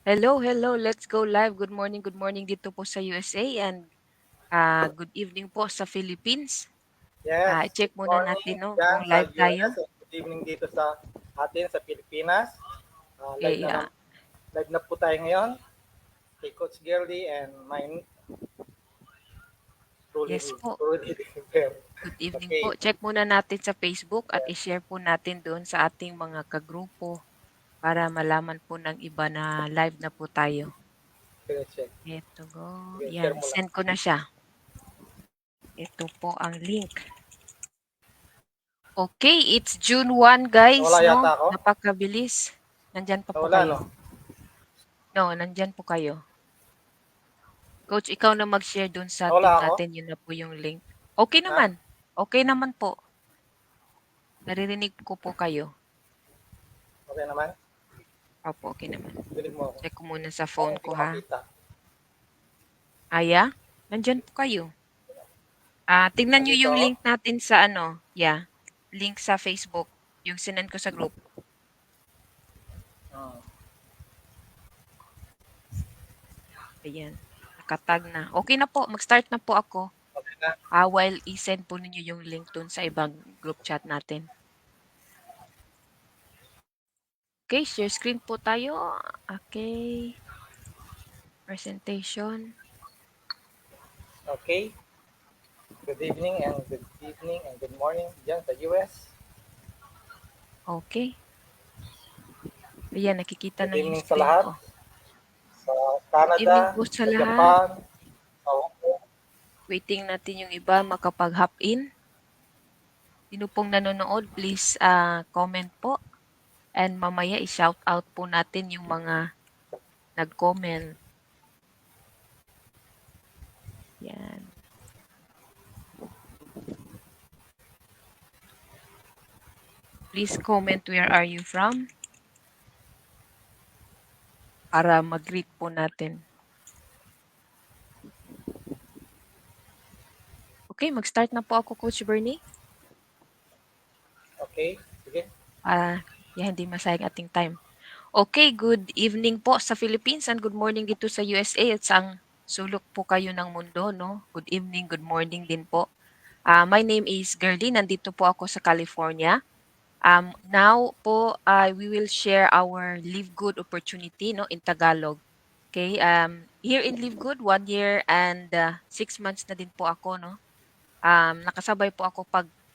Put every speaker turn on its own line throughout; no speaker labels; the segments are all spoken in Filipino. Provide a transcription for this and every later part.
Hello, hello. Let's go live. Good morning dito po sa USA and good evening po sa Philippines.
Yes,
I-check
good
muna
morning
natin no,
dyan
kung
sa
live
US
tayo.
at good evening dito sa atin sa Pilipinas.
Okay,
Live na po tayo ngayon kay Coach Girly and my truly,
yes po.
truly River.
Good evening po.
Okay,
Check muna natin sa Facebook at
yes,
i-share po natin doon sa ating mga kagrupo para malaman po ng iba na live na po tayo.
check.
Ito go.
Sige,
Yan,
share mo lang.
send ko na siya. Ito po ang link. Okay, it's June 1 guys,
Nawala
no?
yata ako?
Napakabilis. Nandyan pa po
Nawala,
kayo.
no?
No, nandyan po kayo. Coach, ikaw na mag-share dun sa
Nawala
team
ako?
natin, yun na po yung link. Okay
Ha?
naman. Okay naman po. Naririnig ko po kayo.
Okay naman?
Opo, okay naman.
Dinig mo ako.
Check ko muna sa
Parang
phone
hindi
ko
ko
ha.
makita.
Aya? Nandyan po kayo. Tingnan nyo
Nandito
yung
ako?
link natin sa ano. Yeah. Link sa Facebook. Yung sinend ko sa group.
Hmm.
Ayan. Nakatag na. Okay na po. Mag-start na po ako.
Okay na?
While i-send po ninyo yung link dun sa ibang group chat natin. Okay, share screen po tayo. Okay. Presentation.
Okay. Good evening and good morning dyan sa US.
Okay. Ayan, nakikita
Good
na yung
evening sa
screen
lahat.
ko.
Sa
Good evening
Canada,
po sa
sa
lahat.
Japan, sa Hong Kong.
Waiting natin yung iba makapag-hop in. Sino pong nanonood, please comment po. And mamaya i-shout out po natin yung mga nag-comment. Yan. Please comment where are you from para mag-greet po natin. Okay, mag-start na po ako, Coach Bernie.
Okay, sige.
Hindi masayang ating time. Okay, good evening po sa Philippines and good morning dito sa USA at saang sulok po kayo ng mundo, no? Good evening, good morning din po. My name is Gerly, nandito po ako sa California. Now po, we will share our Live Good opportunity, no, in Tagalog. Okay, here in Live Good, 1 year and 6 months na din po ako, no? Nakasabay po ako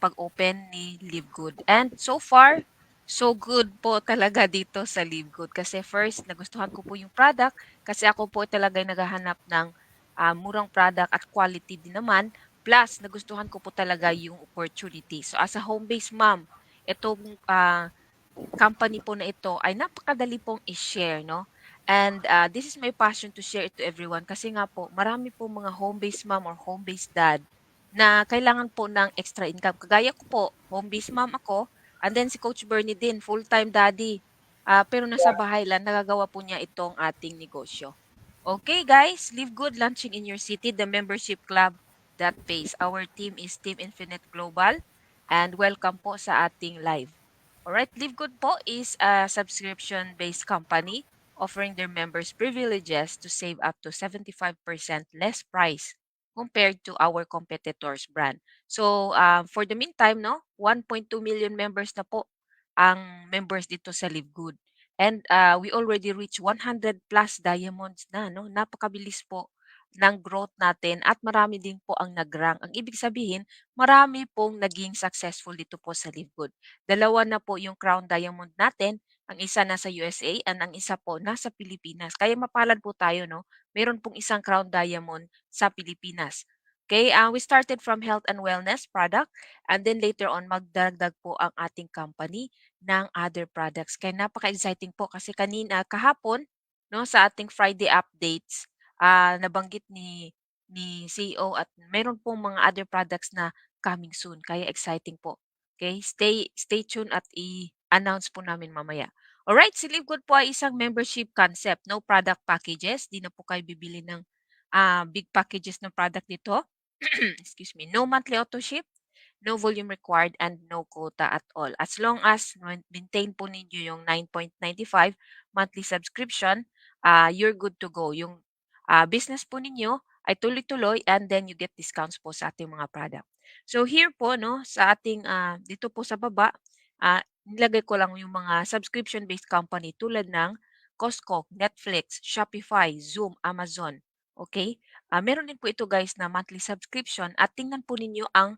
pag-open ni Live Good. And so far, so good po talaga dito sa Live Good. Kasi first, nagustuhan ko po yung product kasi ako po talaga ay naghahanap ng murang product at quality din naman. Plus, nagustuhan ko po talaga yung opportunity. So as a home-based mom, itong company po na ito ay napakadali pong i-share, no? And this is my passion to share it to everyone kasi nga po, marami po mga home-based mom or home-based dad na kailangan po ng extra income. Kagaya ko po, home-based mom ako, and then si Coach Bernie din, full-time daddy. Pero nasa
Yeah.
bahay lang, nagagawa po niya itong ating negosyo. Okay guys, live good launching in your city, the membership club that pays. Our team is Team Infinite Global and welcome po sa ating live. Alright, Live Good po is a subscription-based company offering their members privileges to save up to 75% less price compared to our competitors' brand. So, for the meantime, no, 1.2 million members na po ang members dito sa Live Good. And we already reached 100 plus diamonds na, no? Napakabilis po ng growth natin at marami din po ang nag-rank. Ang ibig sabihin, marami pong naging successful dito po sa Live Good. Dalawa na po yung crown diamond natin, ang isa nasa USA and ang isa po nasa Pilipinas. Kaya mapalad po tayo, no? Meron pong isang crown diamond sa Pilipinas. Okay, we started from health and wellness product and then later on magdagdag po ang ating company ng other products. Kaya napaka-exciting po kasi kanina kahapon no sa ating Friday updates nabanggit ni CEO at meron pong mga other products na coming soon. Kaya exciting po. Okay, stay tuned at i-announce po namin mamaya. Alright, si Live Good po ay isang membership concept, no product packages. Di na po kayo bibili ng big packages ng product dito. Excuse me, no monthly auto ship, no volume required, and no quota at all. As long as maintain po ninyo yung 9.95 monthly subscription, you're good to go. Yung business po ninyo ay tuloy-tuloy and then you get discounts po sa ating mga product. So here po no sa ating dito po sa baba nilagay ko lang yung mga subscription-based company tulad ng Costco, Netflix, Shopify, Zoom, Amazon. Okay? Meron din po ito guys na monthly subscription at tingnan po ninyo ang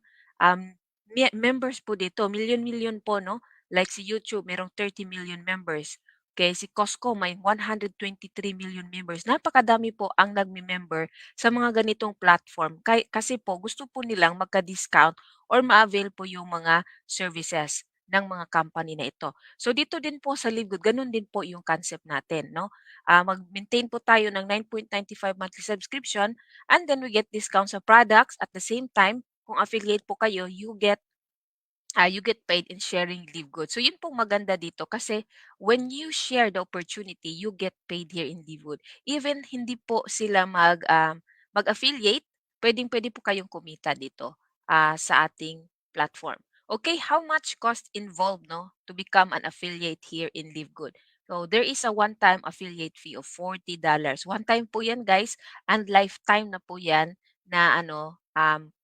members po dito. Million-million po, no? Like si YouTube, merong 30 million members. Okay, si Costco may 123 million members. Napakadami po ang nagme-member sa mga ganitong platform. Kasi po gusto po nilang magka-discount or ma-avail po yung mga services ng mga company na ito. So dito din po sa Livegood, ganun din po yung concept natin, no? Mag-maintain po tayo ng 9.95 monthly subscription and then we get discounts sa products at the same time, kung affiliate po kayo, you get paid in sharing live goods. So yun pong maganda dito kasi when you share the opportunity, you get paid here in Livewood. Even hindi po sila mag-affiliate, pwedeng-pwede po kayong kumita dito sa ating platform. Okay, how much cost involved no to become an affiliate here in LiveGood? So there is a one-time affiliate fee of $40. One time po 'yan, guys, and lifetime na po 'yan na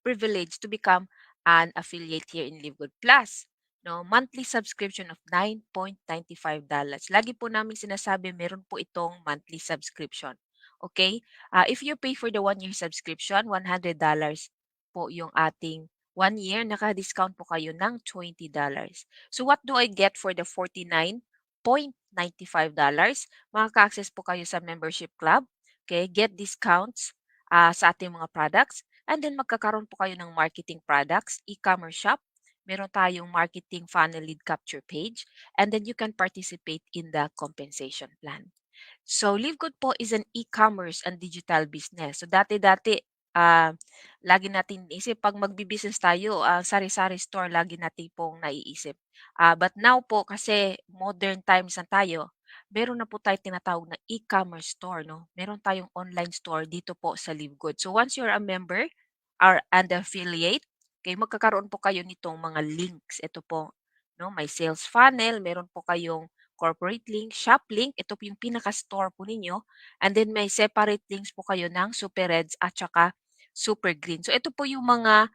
privilege to become an affiliate here in LiveGood Plus. No, monthly subscription of $9.95. Lagi po namin sinasabi meron po itong monthly subscription. Okay? If you pay for the 1 year subscription, $100 po yung ating 1 year. Naka-discount po kayo ng $20. So what do I get for the $49.95? Makaka-access po kayo sa membership club. Okay? Get discounts sa ating mga products. And then magkakaroon po kayo ng marketing products, e-commerce shop, meron tayong marketing funnel lead capture page, and then you can participate in the compensation plan. So LiveGood po is an e-commerce and digital business. So dati-dati, ah, lagi natin iniisip 'pag magbi-business tayo, sari-sari store lagi natin pong naiisip. But now po kasi modern times na tayo, meron na po tayong tinatawag na e-commerce store 'no. Meron tayong online store dito po sa LiveGood. So once you're a member or and affiliate, okay, magkakaroon po kayo nitong mga links. Ito po 'no, may sales funnel, meron po kayong corporate link, shop link, ito po yung pinaka-store po ninyo. And then may separate links po kayo ng Super Reds at saka Super Green. So ito po yung mga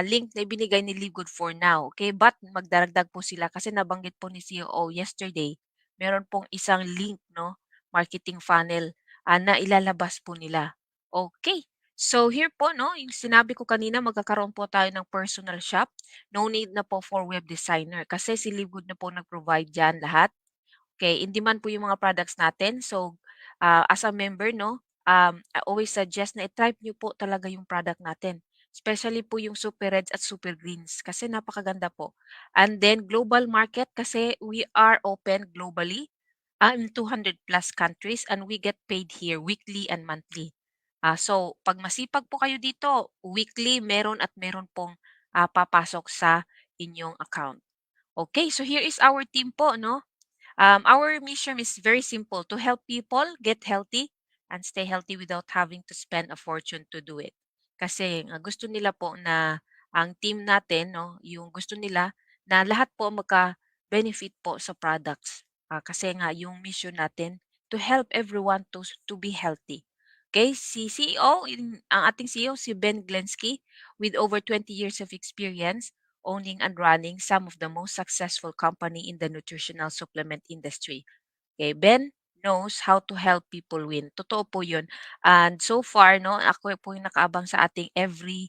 link na ibinigay ni Live for now. Okay? But magdaragdag po sila kasi nabanggit po ni CEO yesterday, meron pong isang link, no? Marketing funnel na ilalabas po nila. Okay. So here po, no, yung sinabi ko kanina, magkakaroon po tayo ng personal shop. No need na po for web designer kasi si Livegood na po nag-provide dyan lahat. Okay, in demand po yung mga products natin. So, as a member 'no, I always suggest na i-type niyo po talaga yung product natin. Especially po yung Super Reds at Super Greens kasi napakaganda po. And then global market kasi we are open globally, in 200 plus countries and we get paid here weekly and monthly. So 'pag masipag po kayo dito, weekly meron at meron pong, papasok sa inyong account. Okay, so here is our team po 'no. Our mission is very simple to help people get healthy and stay healthy without having to spend a fortune to do it. Kasi gusto nila po na ang team natin, no, yung gusto nila na lahat po magka-benefit po sa products. Kasi nga yung mission natin to help everyone to be healthy. Okay, si CEO, ang ating CEO si Ben Glensky with over 20 years of experience owning and running some of the most successful company in the nutritional supplement industry. Okay, Ben knows how to help people win. Totoo po 'yun. And so far 'no, ako po yung nakaabang sa ating every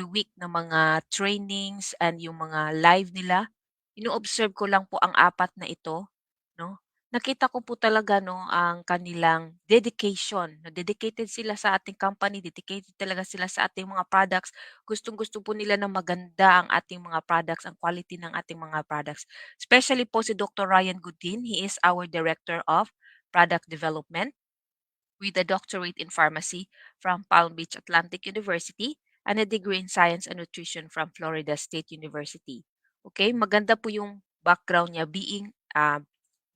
week na mga trainings and yung mga live nila. Ino-observe ko lang po ang apat na ito 'no. Nakita ko po talaga 'no, ang kanilang dedication, na dedicated sila sa ating company, dedicated talaga sila sa ating mga products. Gustong-gusto po nila na maganda ang ating mga products, ang quality ng ating mga products. Especially po si Dr. Ryan Goodin, he is our Director of Product Development with a doctorate in pharmacy from Palm Beach Atlantic University and a degree in science and nutrition from Florida State University. Okay, maganda po yung background niya being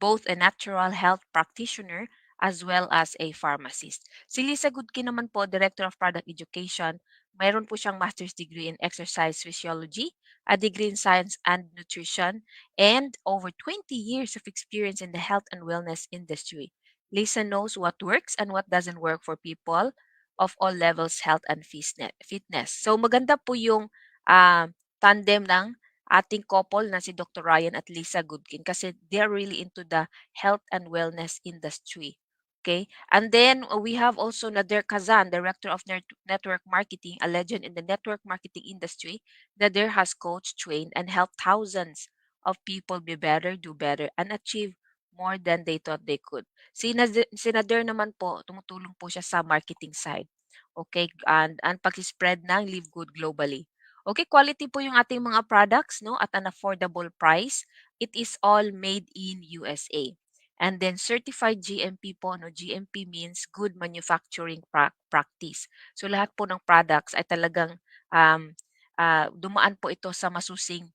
both a natural health practitioner as well as a pharmacist. Si Lisa Goodkin naman po, Director of Product Education, mayroon po siyang master's degree in exercise physiology, a degree in science and nutrition, and over 20 years of experience in the health and wellness industry. Lisa knows what works and what doesn't work for people of all levels, health and fitness. So maganda po yung tandem ng ating couple na si Dr. Ryan at Lisa Goodkin kasi they're really into the health and wellness industry. Okay? And then we have also Nader Kazan, Director of Network Marketing, a legend in the network marketing industry. Nader has coached, trained, and helped thousands of people be better, do better, and achieve more than they thought they could. Si Nader naman po, tumutulong po siya sa marketing side. Okay? And pag-spread ng Live Good globally. Okay, quality po yung ating mga products, no, at an affordable price. It is all made in USA. And then certified GMP po, no, GMP means good manufacturing practice. So lahat po ng products ay talagang dumaan po ito sa masusing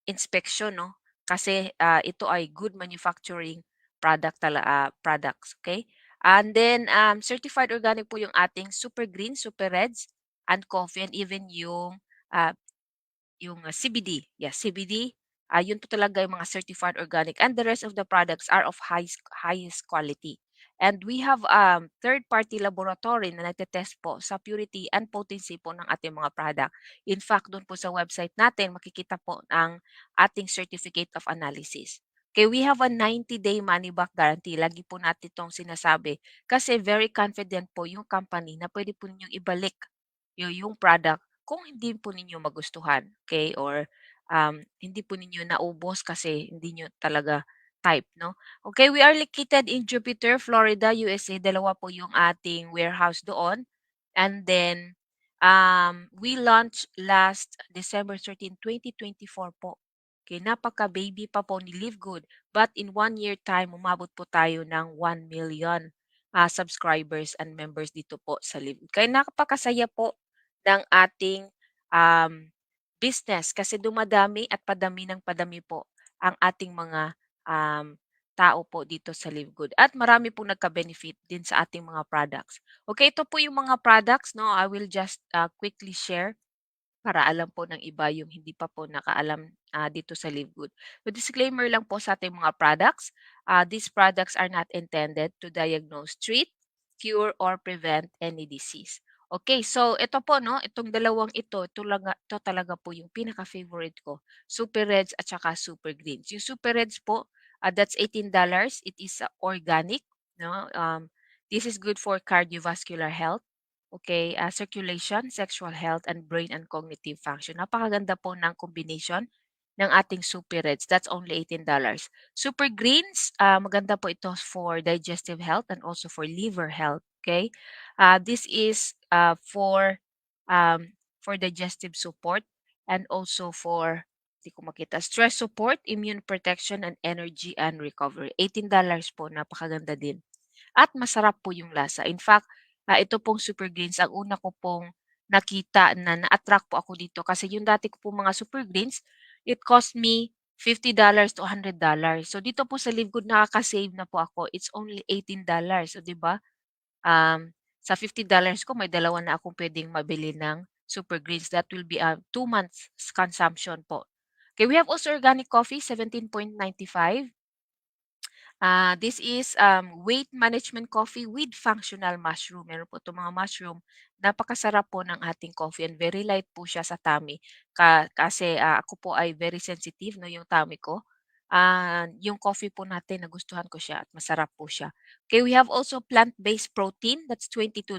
inspection, no, kasi ito ay good manufacturing products, okay? And then certified organic po yung ating Super Green, Super Reds, and coffee, and even ah, yung CBD. Yeah, CBD, yun po talaga yung mga certified organic, and the rest of the products are of highest quality. And we have third-party laboratory na nagte-test po sa purity and potency po ng ating mga product. In fact, doon po sa website natin, makikita po ang ating certificate of analysis. Okay, we have a 90-day money back guarantee. Lagi po natin itong sinasabi kasi very confident po yung company na pwede po ninyong ibalik yung product kung hindi po ninyo magustuhan, okay? Or hindi po ninyo naubos kasi hindi nyo talaga type, no? Okay, we are located in Jupiter, Florida, USA. Dalawa po yung ating warehouse doon. And then, we launched last December 13, 2024 po. Okay, napaka-baby pa po ni Live Good. But in 1 year time, umabot po tayo ng 1 million subscribers and members dito po sa Live Good. Kaya napakasaya po ng ating um, business kasi dumadami at padami ng padami po ang ating mga tao po dito sa Live Good. At marami pong nagka-benefit din sa ating mga products. Okay, ito po yung mga products, no? I will just quickly share para alam po ng iba yung hindi pa po nakaalam dito sa Live Good. So disclaimer lang po sa ating mga products. These products are not intended to diagnose, treat, cure, or prevent any disease. Okay, so ito po, no, itong dalawang ito talaga po yung pinaka-favorite ko. Super Reds at saka Super Greens. Yung Super Reds po, that's $18. It is organic, no? This is good for cardiovascular health. Okay, circulation, sexual health, and brain and cognitive function. Napakaganda po ng combination ng ating Super Reds. That's only $18. Super Greens, maganda po ito for digestive health and also for liver health. Okay, this is for digestive support and also for di ko makita, stress support, immune protection, and energy and recovery. $18 po, napakaganda din. At masarap po yung lasa. In fact, ito pong Super Greens ang una ko pong nakita na na-attract po ako dito kasi yung dati ko pong mga Super Greens, it cost me $50 to $100. So dito po sa Live Good nakaka-save na po ako. It's only $18. So 'di ba? Sa $50 ko may dalawa na akong puwedeng mabili ng Super Greens. That will be 2 months consumption po. Okay, we have also organic coffee, 17.95. This is weight management coffee with functional mushroom. Meron po itong mga mushroom. Napakasarap po ng ating coffee and very light po siya sa tummy. Kasi ako po ay very sensitive, no, yung tummy ko. Yung coffee po natin, nagustuhan ko siya at masarap po siya. Okay, we have also plant-based protein. That's $22.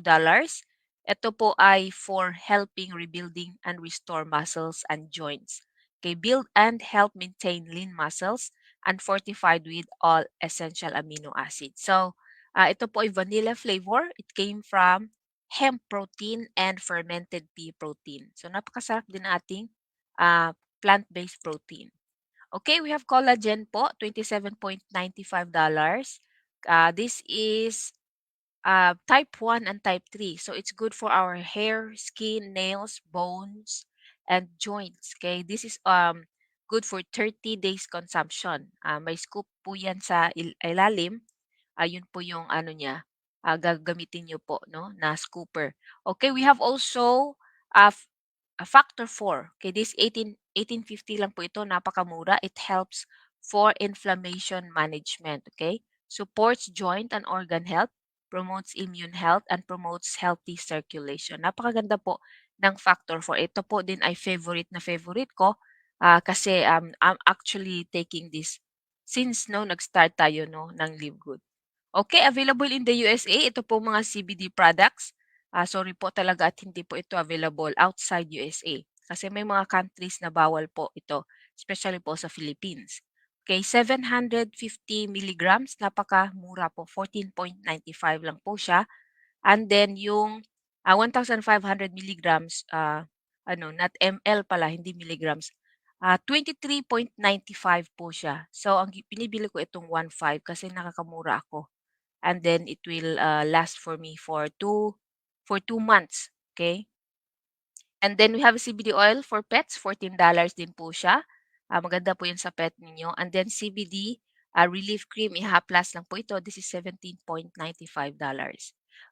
Ito po ay for helping rebuilding and restore muscles and joints. Okay, build and help maintain lean muscles and fortified with all essential amino acids. So, ito po ay vanilla flavor. It came from hemp protein and fermented pea protein. So, napakasarap din ating plant-based protein. Okay, we have collagen po, $27.95. This is type 1 and type 3. So it's good for our hair, skin, nails, bones, and joints. Okay, this is good for 30 days consumption. May scoop po yan sa ilalim. Yun po yung ano niya, gagamitin niyo po, no, na scooper. Okay, we have also a factor 4. Okay, this 1850 lang po ito, napakamura. It helps for inflammation management. Okay, supports joint and organ health, promotes immune health, and promotes healthy circulation. Napakaganda po ng Factor 4. Ito po din ay favorite na favorite ko kasi I'm actually taking this since no nag-start tayo no ng Live Good. Okay, available in the USA. Ito po mga CBD products. Sorry po talaga at hindi po ito available outside USA. Kasi may mga countries na bawal po ito, especially po sa Philippines. Okay, 750 milligrams, napakamura po, 14.95 lang po siya. And then yung 1,500 milligrams, not ml pala, hindi milligrams, 23.95 po siya. So, pinibili ko itong 1.5 kasi nakakamura ako. And then it will last for me for 2 months. Okay. And then we have CBD oil for pets, $14 din po siya. Maganda po yun sa pet ninyo. And then CBD relief cream, IHA Plus lang po ito. This is $17.95.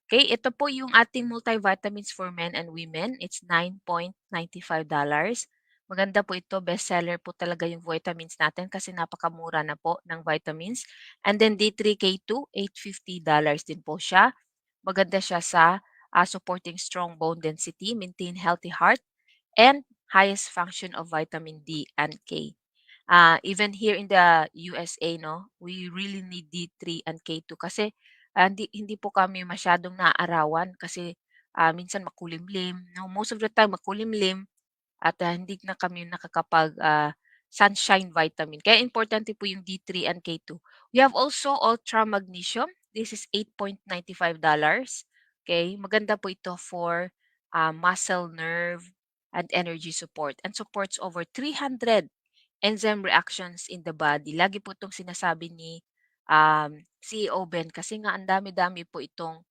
Okay, ito po yung ating multivitamins for men and women. It's $9.95. Maganda po ito. Bestseller po talaga yung vitamins natin kasi napakamura na po ng vitamins. And then D3K2, $850 din po siya. Maganda siya sa supporting strong bone density, maintain healthy heart, and highest function of vitamin D and K. Even here in the USA, no, we really need D3 and K2 kasi hindi po kami masyadong naaarawan kasi minsan makulimlim. No? Most of the time makulimlim at hindi na kami sunshine vitamin. Kaya importante po yung D3 and K2. We have also Ultra Magnesium. This is $8.95. Okay, maganda po ito for muscle, nerve, and energy support and supports over 300 enzyme reactions in the body. Lagi po itong sinasabi ni CEO Ben kasi nga ang dami-dami po itong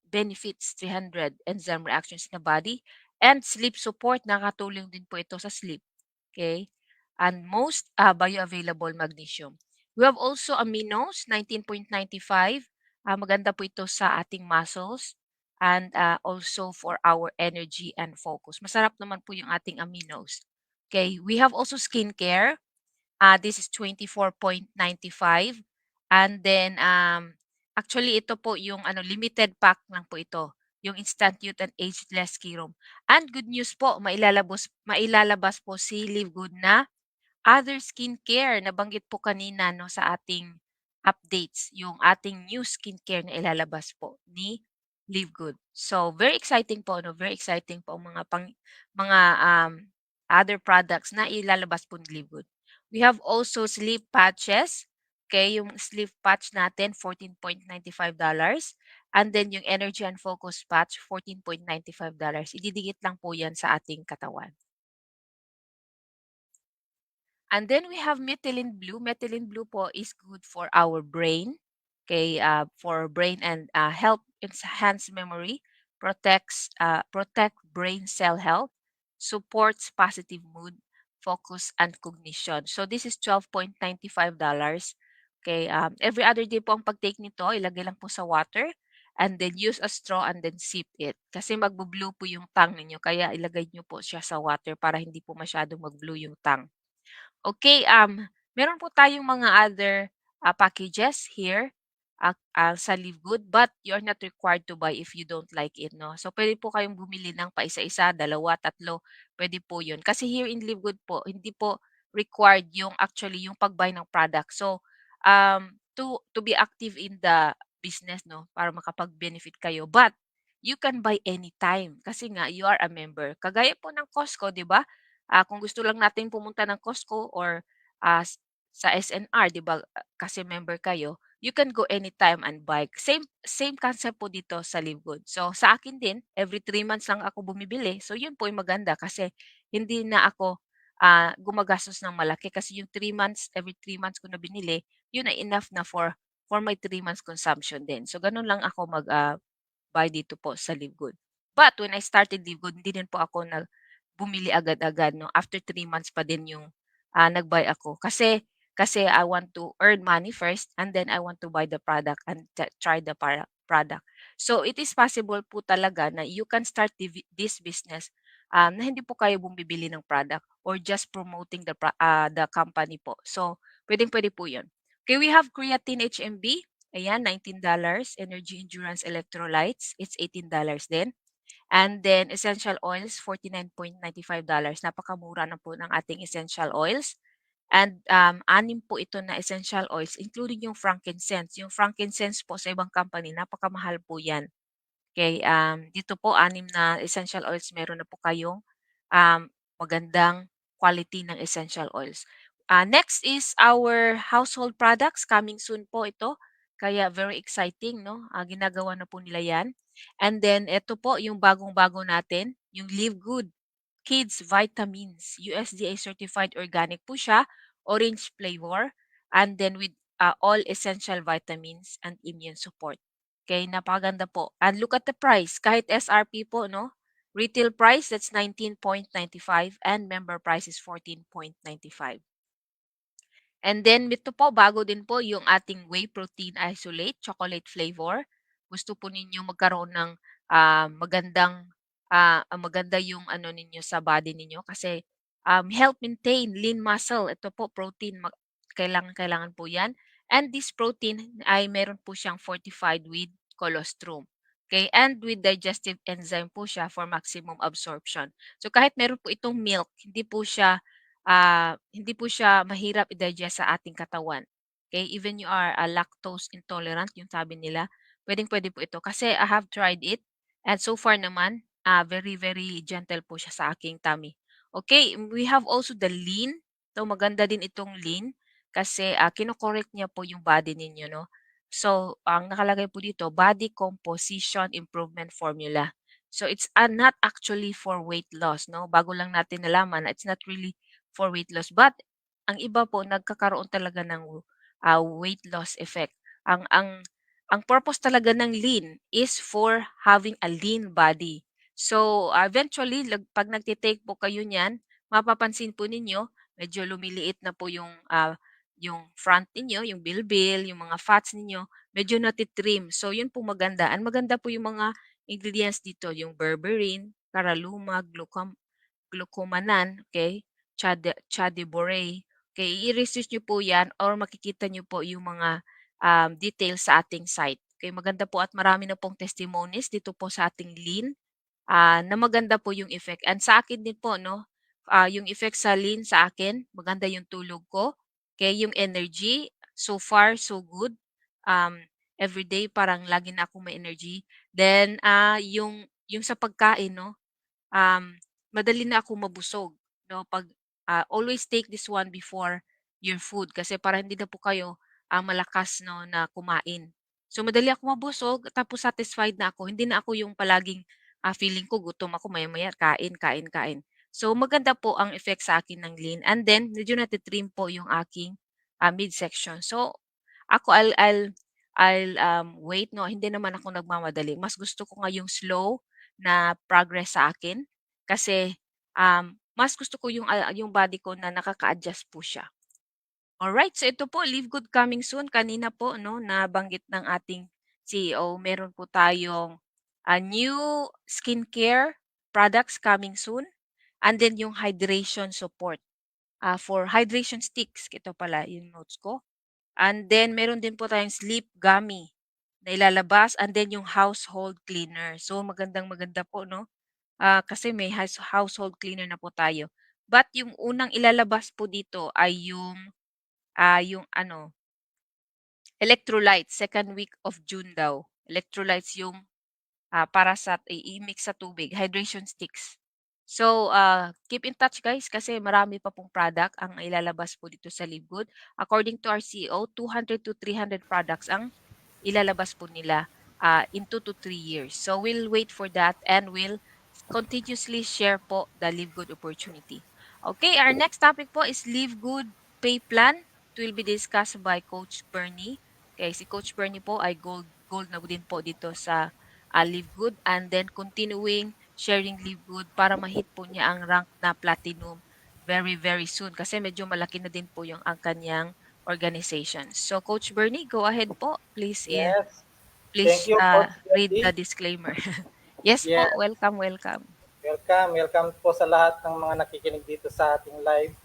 benefits, 300 enzyme reactions in the body. And sleep support, nakatulong din po ito sa sleep. Okay? And most bioavailable magnesium. We have also aminos, 19.95. Maganda po ito sa ating muscles and also for our energy and focus. Masarap naman po yung ating aminos. Okay, we have also skincare. This is 24.95. And then actually ito po yung limited pack lang po ito. Yung Instant Youth and Ageless Serum. And good news po, mailalabas po si Live Good na other skincare, nabanggit po kanina 'no, sa ating updates, yung ating new skincare na ilalabas po ni Live Good. So, very exciting po 'no, very exciting po ang mga other products na ilalabas po ni Live Good. We have also sleep patches. Okay, yung sleep patch natin $14.95. And then yung energy and focus patch $14.95. Ididikit lang po 'yan sa ating katawan. And then we have methylene blue. Methylene blue po is good for our brain. Okay, for brain and help enhance memory, protect brain cell health, supports positive mood, focus, and cognition. So this is $12.95. Okay, every other day po ang pag-take nito, ilagay lang po sa water and then use a straw and then sip it. Kasi magbo-blue po yung tongue ninyo, kaya ilagay niyo po siya sa water para hindi po masyadong mag-blue yung tongue. Okay, meron po tayong mga other packages here sa Live Good, but you're not required to buy if you don't like it, no? So, pwede po kayong bumili ng paisa-isa, dalawa, tatlo, pwede po yun. Kasi here in Live Good po, hindi po required yung actually yung pag-buy ng product. So, to be active in the business, no, para makapag-benefit kayo. But, you can buy anytime kasi nga you are a member. Kagaya po ng Costco, di ba? Kung gusto lang natin pumunta ng Costco or sa SNR, 'di ba, kasi member kayo, you can go anytime and buy. Same concept po dito sa Live Good. So, sa akin din, every 3 months lang ako bumibili. So, yun po yung maganda kasi hindi na ako gumagastos ng malaki kasi yung 3 months, every 3 months ko na binili, yun ay enough na for my 3 months consumption din. So, ganun lang ako buy dito po sa Live Good. But when I started Live Good, hindi din po ako bumili agad-agad 'no, after 3 months pa din yung nag-buy ako. Kasi I want to earn money first and then I want to buy the product and try the product. So it is possible po talaga na you can start this business na hindi po kayo bumibili ng product or just promoting the company po. So puwedeng-puwede po 'yun. Okay, we have creatine HMB. Ayan, $19. Energy Endurance Electrolytes, it's $18 din. And then essential oils, $49.95. Napakamura na po ng ating essential oils. And 6 po ito na essential oils, including yung frankincense. Yung frankincense po sa ibang company, napakamahal po yan. Okay, dito po 6 na essential oils meron na po kayong magandang quality ng essential oils. Next is our household products, coming soon po ito. Kaya very exciting 'no, ginagawa na po nila 'yan. And then eto po yung bagong-bago natin, yung Live Good Kids Vitamins, USDA certified organic po siya, orange flavor, and then with all essential vitamins and immune support. Okay, napakaganda po. And look at the price, kahit SRP po, no? Retail price, that's 19.95 and member price is 14.95. And then ito po, bago din po yung ating whey protein isolate, chocolate flavor. Gusto po ninyo magkaroon ng maganda yung ano ninyo sa body ninyo kasi help maintain lean muscle. Ito po, protein, kailangan po yan. And this protein ay meron po siyang fortified with colostrum. Okay, and with digestive enzyme po siya for maximum absorption. So kahit meron po itong milk, hindi po siya mahirap i-digest sa ating katawan. Okay, even you are a lactose intolerant, yung sabi nila, pwedeng-pwede po ito. Kasi I have tried it and so far naman, very, very gentle po siya sa aking tummy. Okay, we have also the lean. So maganda din itong lean kasi kino-correct niya po yung body ninyo, no? So, ang nakalagay po dito, body composition improvement formula. So, it's not actually for weight loss, no? Bago lang natin nalaman na it's not really for weight loss. But ang iba po nagkakaroon talaga ng weight loss effect. Ang purpose talaga ng lean is for having a lean body. So eventually 'pag nagte-take po kayo niyan, mapapansin po ninyo medyo lumiliit na po yung front ninyo, yung bilbil, yung mga fats ninyo, medyo nati-trim. So yun po maganda. Ang maganda po yung mga ingredients dito, yung berberine, caralluma, glucomannan, okay, chardonnay, okay, i-research niyo po 'yan or makikita niyo po yung mga, details sa ating site. Okay, maganda po at marami na pong testimonies dito po sa ating lean, na maganda po yung effect. And sa akin din po 'no, yung effect sa lean sa akin, maganda yung tulog ko, okay, yung energy, so far so good. Everyday parang lagi na akong may energy. Then, yung sa pagkain 'no, um, madali na akong mabusog, 'no, 'pag, always take this one before your food kasi para hindi na po kayo, malakas 'no, na kumain. So, madali ako mabusog tapos satisfied na ako, hindi na ako yung palaging, feeling ko gutom ako maya-maya kain, kain, kain. So, maganda po ang effect sa akin ng lean and then medyo nati-trim po yung aking, midsection. So, ako I'll wait 'no, hindi naman ako nagmamadali. Mas gusto ko nga yung slow na progress sa akin kasi, mas gusto ko yung body ko na nakaka-adjust po siya. Alright, so ito po, Live Good coming soon. Kanina po 'no, nabanggit ng ating CEO, meron po tayong, new skincare products coming soon and then yung hydration support, for hydration sticks, ito pala yung notes ko. And then meron din po tayong sleep gummy na ilalabas and then yung household cleaner. So magandang-maganda po 'no, kasi may household cleaner na po tayo. But yung unang ilalabas po dito ay yung ano, electrolytes, second week of June daw. Electrolytes yung para sa i-mix sa tubig, hydration sticks. So, keep in touch guys kasi marami pa pong product ang ilalabas po dito sa Live Good. According to our CEO, 200 to 300 products ang ilalabas po nila in 2 to 3 years. So, we'll wait for that and we'll continuously share po the Live Good opportunity. Okay, our next topic po is Live Good Pay Plan. It will be discussed by Coach Bernie. Okay, si Coach Bernie po ay gold na din po dito sa Live Good and then continuing sharing Live Good para ma-hit po niya ang rank na platinum very, very soon kasi medyo malaki na din po yung ang kanyang organization. So Coach Bernie, go ahead po. Please,
Yes. Thank
please
you, Coach
read the
Jody.
disclaimer. Yes po,
Yes.
welcome, welcome.
Welcome. Welcome po sa lahat ng mga nakikinig dito sa ating live.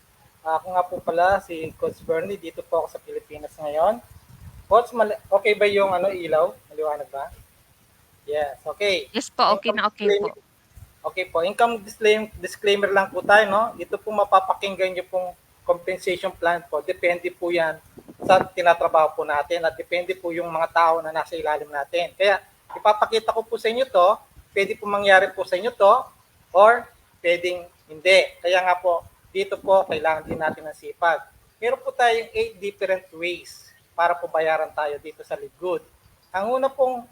Ako nga po pala si Coach Bernie. Dito po ako sa Pilipinas ngayon. Coach, okay ba yung ilaw? Maliwanag ba? Yes, okay.
Yes po, okay
Income
na okay po.
disclaimer. Okay po, income disclaimer lang po tayo, no? Ito po mapapakinggan niyo pong compensation plan po. Depende po yan sa tinatrabaho po natin at depende po yung mga tao na nasa ilalim natin. Kaya ipapakita ko po sa inyo to, pwede po mangyari po sa inyo to or pwedeng hindi. Kaya nga po, dito po kailangan din natin ng sipag. Meron po tayong 8 different ways para po bayaran tayo dito sa Livegood. Ang una pong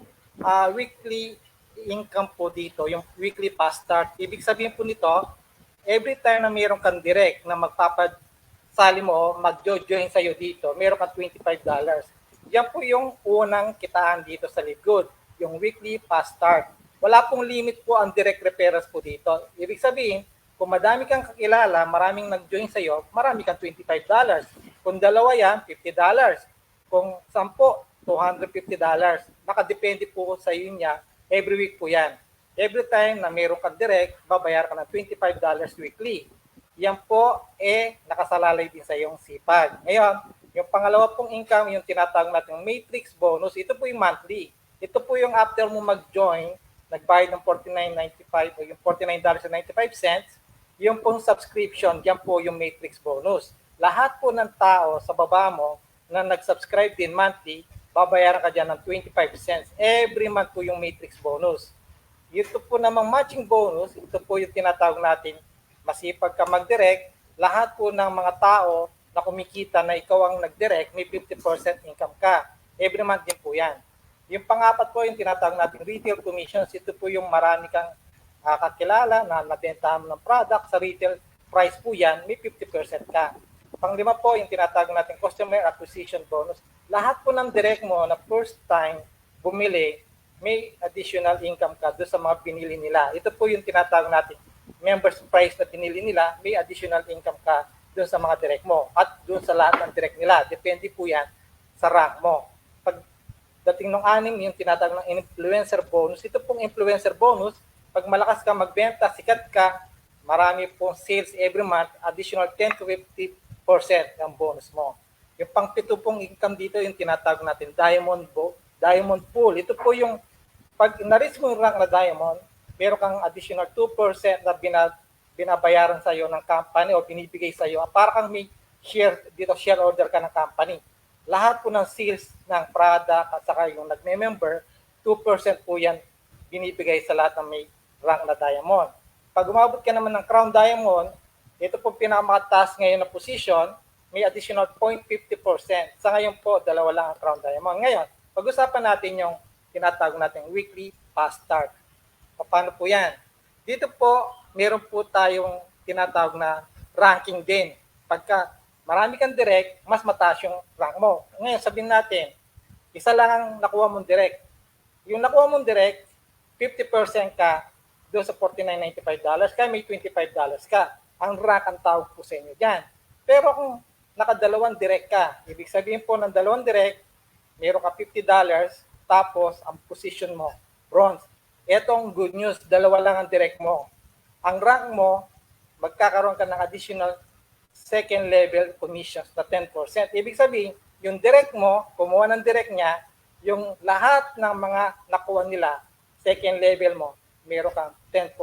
weekly income po dito, yung weekly fast start. Ibig sabihin po nito, every time na mayroon kang direct na magpapasali mo, mag-join sa'yo dito, mayroon kang $25. Yan po yung unang kitaan dito sa Livegood, yung weekly fast start. Wala pong limit po ang direct referrals po dito. Ibig sabihin, kung madami kang kakilala, maraming nag-join sa'yo, marami kang $25. Kung dalawa yan, $50. Kung 10, $250. Nakadepende po sa iyo niya. Every week po yan. Every time na meron kang direct, babayar ka ng $25 weekly. Yan po, nakasalalay din sa iyong sipag. Ngayon, yung pangalawa pong income, yung tinatawag natin matrix bonus, ito po yung monthly. Ito po yung after mo mag-join, nagbayad ng $49.95 o yung $49.95, yung pong subscription, yan po yung matrix bonus. Lahat po ng tao sa baba mo na nag-subscribe din monthly, babayaran ka dyan ng 25 cents. Every month po yung matrix bonus. Ito po namang matching bonus, ito po yung tinatawag natin, masipag ka mag-direct, lahat po ng mga tao na kumikita na ikaw ang nag-direct, may 50% income ka. Every month din po yan. Yung pangapat po yung tinatawag natin retail commissions, ito po yung marami kang kakilala na nabentahan mo ng product, sa retail price po yan, may 50% ka. Panglima po, yung tinatawag natin customer acquisition bonus. Lahat po ng direct mo na first time bumili, may additional income ka doon sa mga binili nila. Ito po yung tinatawag natin members price na binili nila, may additional income ka doon sa mga direct mo at doon sa lahat ng direct nila. Depende po yan sa rank mo. Pag dating ng 6, yung tinatawag ng influencer bonus, ito pong influencer bonus, pag malakas ka magbenta, sikat ka, marami pong sales every month, additional 10 to 50% ang bonus mo. Yung pang-7 pong income dito, yung tinatawag natin diamond pool. Ito po yung pag na-reach mo yung rank na diamond, meron kang additional 2% na binabayaran sa iyo ng company o binibigay sa iyo. Para kang may share dito, share order ka ng company. Lahat po ng sales ng product at saka yung nagme-member, 2% po yan binibigay sa lahat ng may rank na diamond. Pag umabot ka naman ng crown diamond, ito po pinakamataas ngayon na position, may additional 0.50%. Sa ngayon po, 2 lang ang crown diamond. Ngayon, pag-usapan natin yung tinatawag natin weekly fast start. Paano po yan? Dito po, meron po tayong tinatawag na ranking din. Pagka marami kang direct, mas mataas yung rank mo. Ngayon, sabihin natin, isa lang ang nakuha mong direct. Yung nakuha mong direct, 50% ka doon sa $49.95, kaya may $25 ka. Ang rank ang tawag po sa inyo dyan. Pero kung nakadalawang direct ka, ibig sabihin po ng dalawang direct, meron ka $50, tapos ang position mo, bronze. Etong good news, 2 lang ang direct mo. Ang rank mo, magkakaroon ka ng additional second level commissions na 10%. Ibig sabihin, yung direct mo, kumuha ng direct niya, yung lahat ng mga nakuha nila, second level mo, meron kang 10%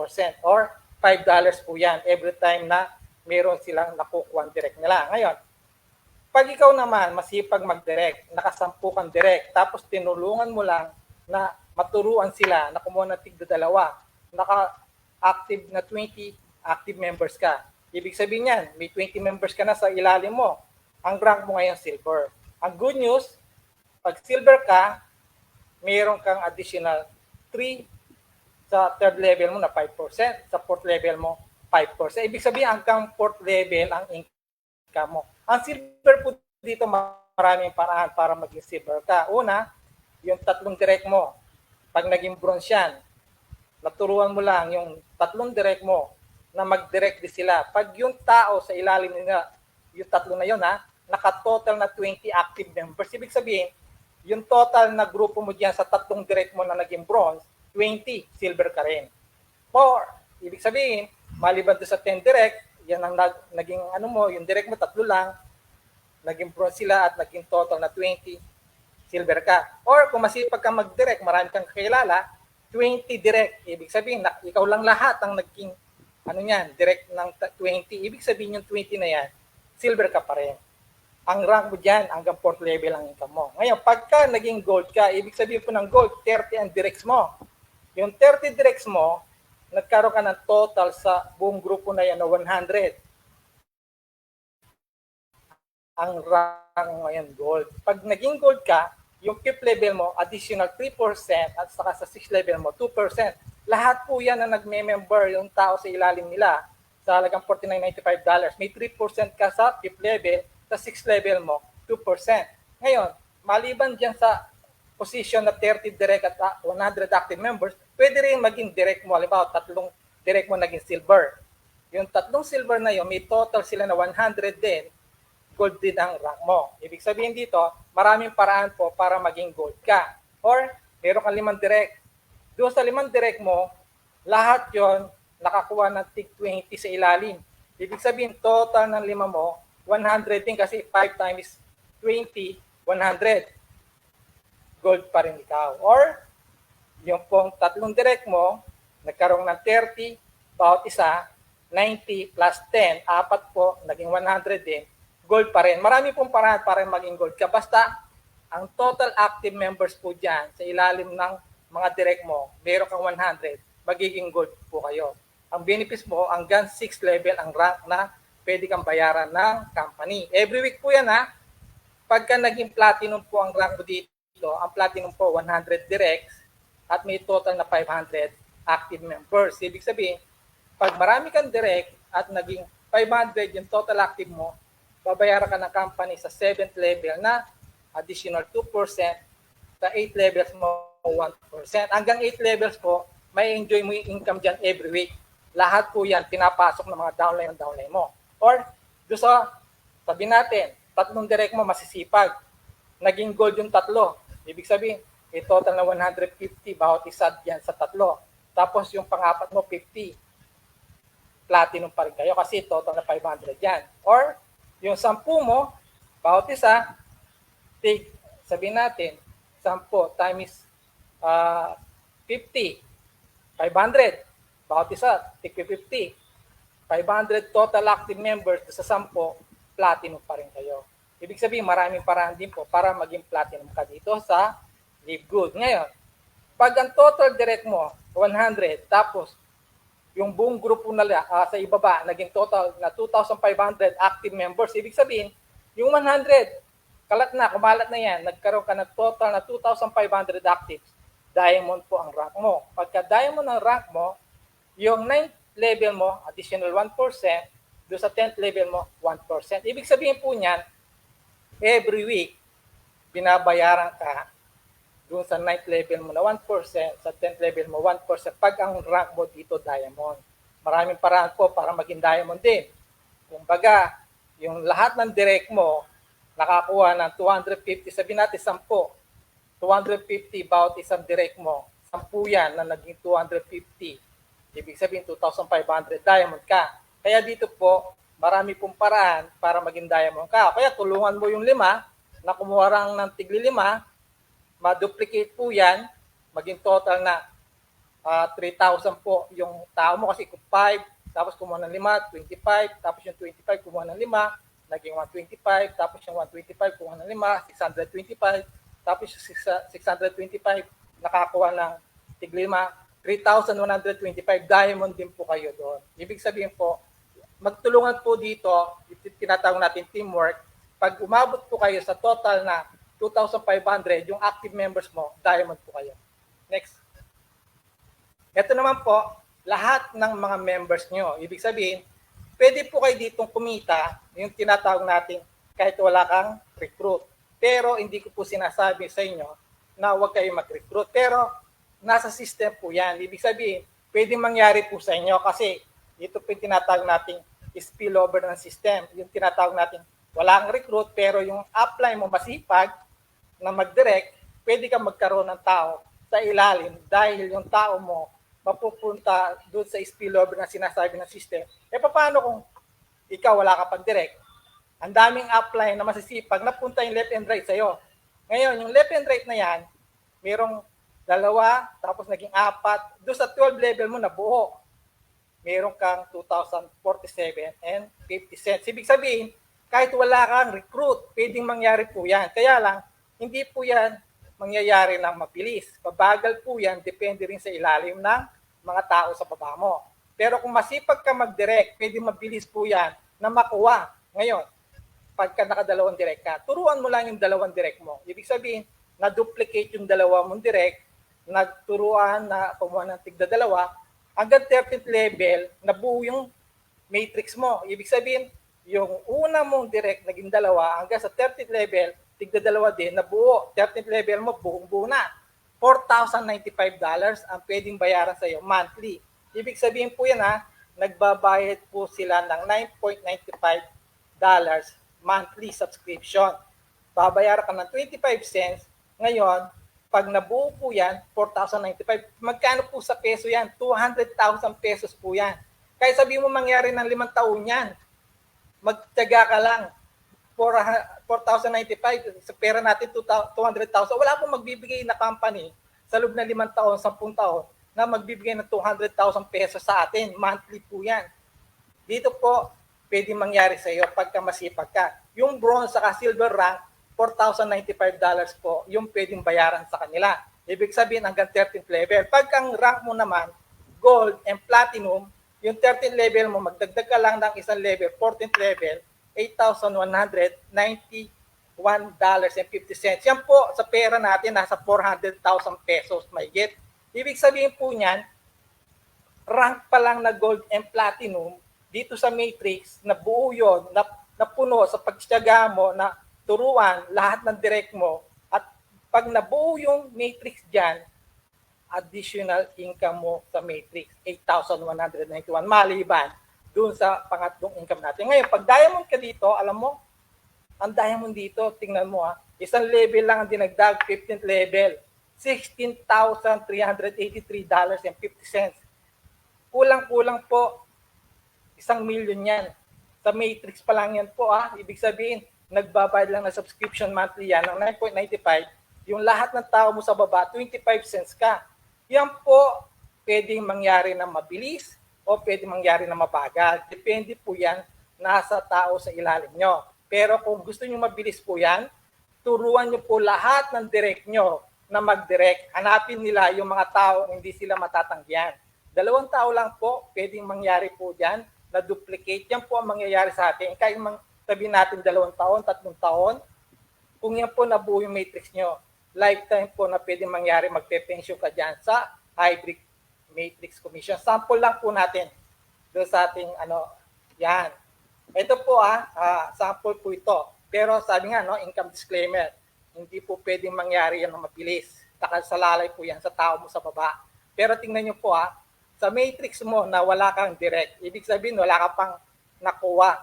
or $5 po yan every time na meron silang nakukuha direct nila. Ngayon, pag ikaw naman masipag mag-direct, nakasampu kang direct, tapos tinulungan mo lang na maturuan sila na kumuha ng tigda-2, naka-active na 20 active members ka. Ibig sabihin yan, may 20 members ka na sa ilalim mo. Ang rank mo ngayon silver. Ang good news, pag silver ka, mayroon kang additional 3 sa third level mo na 5%, sa fourth level mo 5%. Ibig sabihin hanggang fourth level ang income mo. Ang silver po dito, maraming paraan para maging silver ka. Una, yung 3 direct mo. Pag naging bronze yan, naturuan mo lang yung 3 direct mo na mag-direct din sila. Pag yung tao sa ilalim nila, yung 3 na yun naka-total na 20 active members. Ibig sabihin, yung total na grupo mo dyan sa 3 direct mo na naging bronze, 20, silver ka rin. 4, ibig sabihin, maliban doon sa 10 direct, yan ang naging ano mo, yung direct mo tatlo lang, naging bronze sila at naging total na 20, silver ka. Or kung masipag ka mag-direct, marami kang kakilala, 20 direct. Ibig sabihin, na, ikaw lang lahat ang naging ano yan, direct ng 20. Ibig sabihin yung 20 na yan, silver ka pa rin. Ang rank mo dyan, hanggang 4th level ang income mo. Ngayon, pagka naging gold ka, ibig sabihin po ng gold, 30 ang directs mo. Yung 30 directs mo, nagkaroon ka ng total sa buong grupo na yan na 100. Ang rank ngayon gold. Pag naging gold ka, yung 5th level mo, additional 3% at saka sa 6th level mo, 2%. Lahat po yan na nagme-member yung tao sa ilalim nila sa halagang $49.95. May 3% ka sa 5th level, sa 6th level mo, 2%. Ngayon, maliban dyan sa position na 30 direct at 100 active members, pwede rin maging direct mo. Halimbawa, 3 direct mo naging silver. Yung 3 silver na yun, may total sila na 100 din, gold din ang rank mo. Ibig sabihin dito, maraming paraan po para maging gold ka. Or, meron kang 5 direct. Doon sa 5 direct mo, lahat yon nakakuha ng tig 20 sa ilalim. Ibig sabihin, total ng 5 mo, 100 din kasi 5 times 20, 100. Gold pa rin ikaw. Or, yung pong 3 direct mo, nagkaroon ng 30, bawat isa, 90 plus 10, 4 po, naging 100 din, gold pa rin. Marami pong paraan para maging gold ka. Basta, ang total active members po dyan, sa ilalim ng mga direct mo, meron kang 100, magiging gold po kayo. Ang benefits mo, hanggang 6th level ang rank na pwede kang bayaran ng company. Every week po yan ha. Pagka naging platinum po ang rank mo dito, ang platinum po 100 directs at may total na 500 active members. Ibig sabihin, pag marami kang direct at naging 500 yung total active mo, babayaran ka ng company sa 7th level na additional 2%, sa 8 levels mo 1%. Hanggang 8 levels po, may enjoy mo yung income dyan every week. Lahat po yan, pinapasok ng mga downline mo. Or, doon sa, sabi natin, 3 direct mo masisipag. Naging gold yung 3. Ibig sabihin, may total na 150 bawat isa dyan sa 3. Tapos yung pang-4 mo, 50. Platinum pa rin kayo kasi total na 500 yan. Or, yung 10 mo, bawat isa, sabihin natin, 10 times 50, 500. Bawat isa, tig 50. 500 total active members sa 10, platinum pa rin kayo. Ibig sabihin, maraming paraan din po para maging platinum ka dito sa Live Good. Ngayon, pag ang total direct mo, 100, tapos yung buong grupo na sa ibaba, naging total na 2,500 active members. Ibig sabihin, yung 100, kumalat na yan, nagkaroon ka ng total na 2,500 actives. Diamond po ang rank mo. Pagka diamond ang rank mo, yung 9th level mo, additional 1%, doon sa 10th level mo, 1%. Ibig sabihin po niyan, every week, binabayaran ka doon sa 9th level mo na 1%, sa 10th level mo 1%, pag ang rank mo dito diamond. Maraming paraan po para maging diamond din. Kumbaga, yung lahat ng direct mo, nakakuha ng 250, sabihin natin 10, 250 bawat isang direct mo, 10 yan na naging 250. Ibig sabihin 2,500 diamond ka. Kaya dito po, marami pong paraan para maging diamond ka. Kaya tulungan mo yung 5 na kumuha lang ng tigli 5, ma-duplicate po yan, maging total na 3,000 po yung tao mo kasi kung 5, tapos kumuha ng 5, 25, tapos yung 25 kumuha ng 5, naging 125, tapos yung 125 kumuha ng 5, 625, tapos 625 nakakuha ng tigli 5, 3,125 diamond din po kayo doon. Ibig sabihin po, magtulungan po dito, tinatawag natin teamwork. Pag umabot po kayo sa total na 2,500, yung active members mo, diamond po kayo. Next. Ito naman po, lahat ng mga members nyo. Ibig sabihin, pwede po kayo ditong kumita, yung tinatawag natin kahit wala kang recruit. Pero hindi ko po sinasabi sa inyo na huwag kayo mag-recruit. Pero nasa system po yan. Ibig sabihin, pwede mangyari po sa inyo kasi ito po yung tinatawag natin spillover ng system. Yung tinatawag natin, walang recruit pero yung apply mo masipag na mag-direct, pwede kang magkaroon ng tao sa ilalim dahil yung tao mo mapupunta doon sa spillover na sinasabi ng system. E paano kung ikaw wala ka pang direct, ang daming upline na masisipag na punta yung left and right sa'yo. Ngayon, yung left and right na yan, merong dalawa, tapos naging apat. Doon sa 12 level mo na buo, meron kang 2,047 and 50 cents. Ibig sabihin, kahit wala kang recruit, pwedeng mangyari po yan. Kaya lang, hindi po yan mangyayari ng mabilis. Pabagal po yan, depende rin sa ilalim ng mga tao sa baba mo. Pero kung masipag ka mag-direct, pwedeng mabilis po yan na makuha. Ngayon, pagka nakadalawang direct ka, turuan mo lang yung dalawang direct mo. Ibig sabihin, na-duplicate yung dalawa mong direct, nagturuan na kumuha ng tigda-dalawa, hanggang 13th level, nabuo yung matrix mo. Ibig sabihin, yung una mong direct naging dalawa, hanggang sa 13th level, tigda-dalawa din, nabuo. 13th level mo, buong-buo na. $4,095 ang pwedeng bayaran sa iyo monthly. Ibig sabihin po yan nagbabayad po sila ng $9.95 monthly subscription. Babayaran ka ng 25 cents. Ngayon, pag nabuo po yan, 4,095. Magkano po sa peso yan? 200,000 pesos po yan. Kaya sabi mo mangyari ng 5 taon yan, magtyaga ka lang. 4,095, sa pera natin 200,000. Wala pong magbibigay na company sa loob ng 5 taon, 10 taon na magbibigay ng 200,000 pesos sa atin. Monthly po yan. Dito po, pwede mangyari sa iyo pagka masipag ka. Yung bronze saka silver rank, $4,095 po yung pwedeng bayaran sa kanila. Ibig sabihin hanggang 13th level. Pag ang rank mo naman, gold and platinum, yung 13th level mo, magdagdag ka lang ng isang level, 14th level, $8,191.50. Yan po sa pera natin, nasa 400,000 pesos may get. Ibig sabihin po niyan, rank pa lang na gold and platinum, dito sa matrix, na buo yun, na puno sa pagtyaga mo, na turuan lahat ng direct mo, at pag nabuo yung matrix dyan, additional income mo sa matrix, 8,191, maliban doon sa pangatlong income natin. Ngayon, pag diamond ka dito, alam mo, ang diamond dito, tingnan mo isang level lang ang dinagdag, 15th level, $16,383.50. Kulang-kulang po, 1,000,000 yan. Sa matrix pa lang yan po Ibig sabihin, nagbabayad lang na subscription monthly yan ng 9.95. Yung lahat ng tao mo sa baba, 25 cents ka. Yan po, pwedeng mangyari na mabilis o pwedeng mangyari na mabagal. Depende po yan, nasa tao sa ilalim nyo. Pero kung gusto nyo mabilis po yan, turuan nyo po lahat ng direct nyo na mag-direct. Hanapin nila yung mga tao hindi sila matatanggihan. 2 tao lang po, pwedeng mangyari po dyan, na duplicate. Yan po ang mangyayari sa atin. Kaya sabihin natin 2 taon, 3 taon, kung yan po nabuo yung matrix nyo, lifetime po na pwedeng mangyari, magpe-pension ka dyan sa hybrid matrix commission. Sample lang po natin doon sa ating yan. Ito po sample po ito. Pero sabi nga, income disclaimer, hindi po pwedeng mangyari yan ng mabilis. Nakasalalay po yan sa tao mo sa baba. Pero tingnan nyo po sa matrix mo na wala kang direct, ibig sabihin wala ka pang nakuha,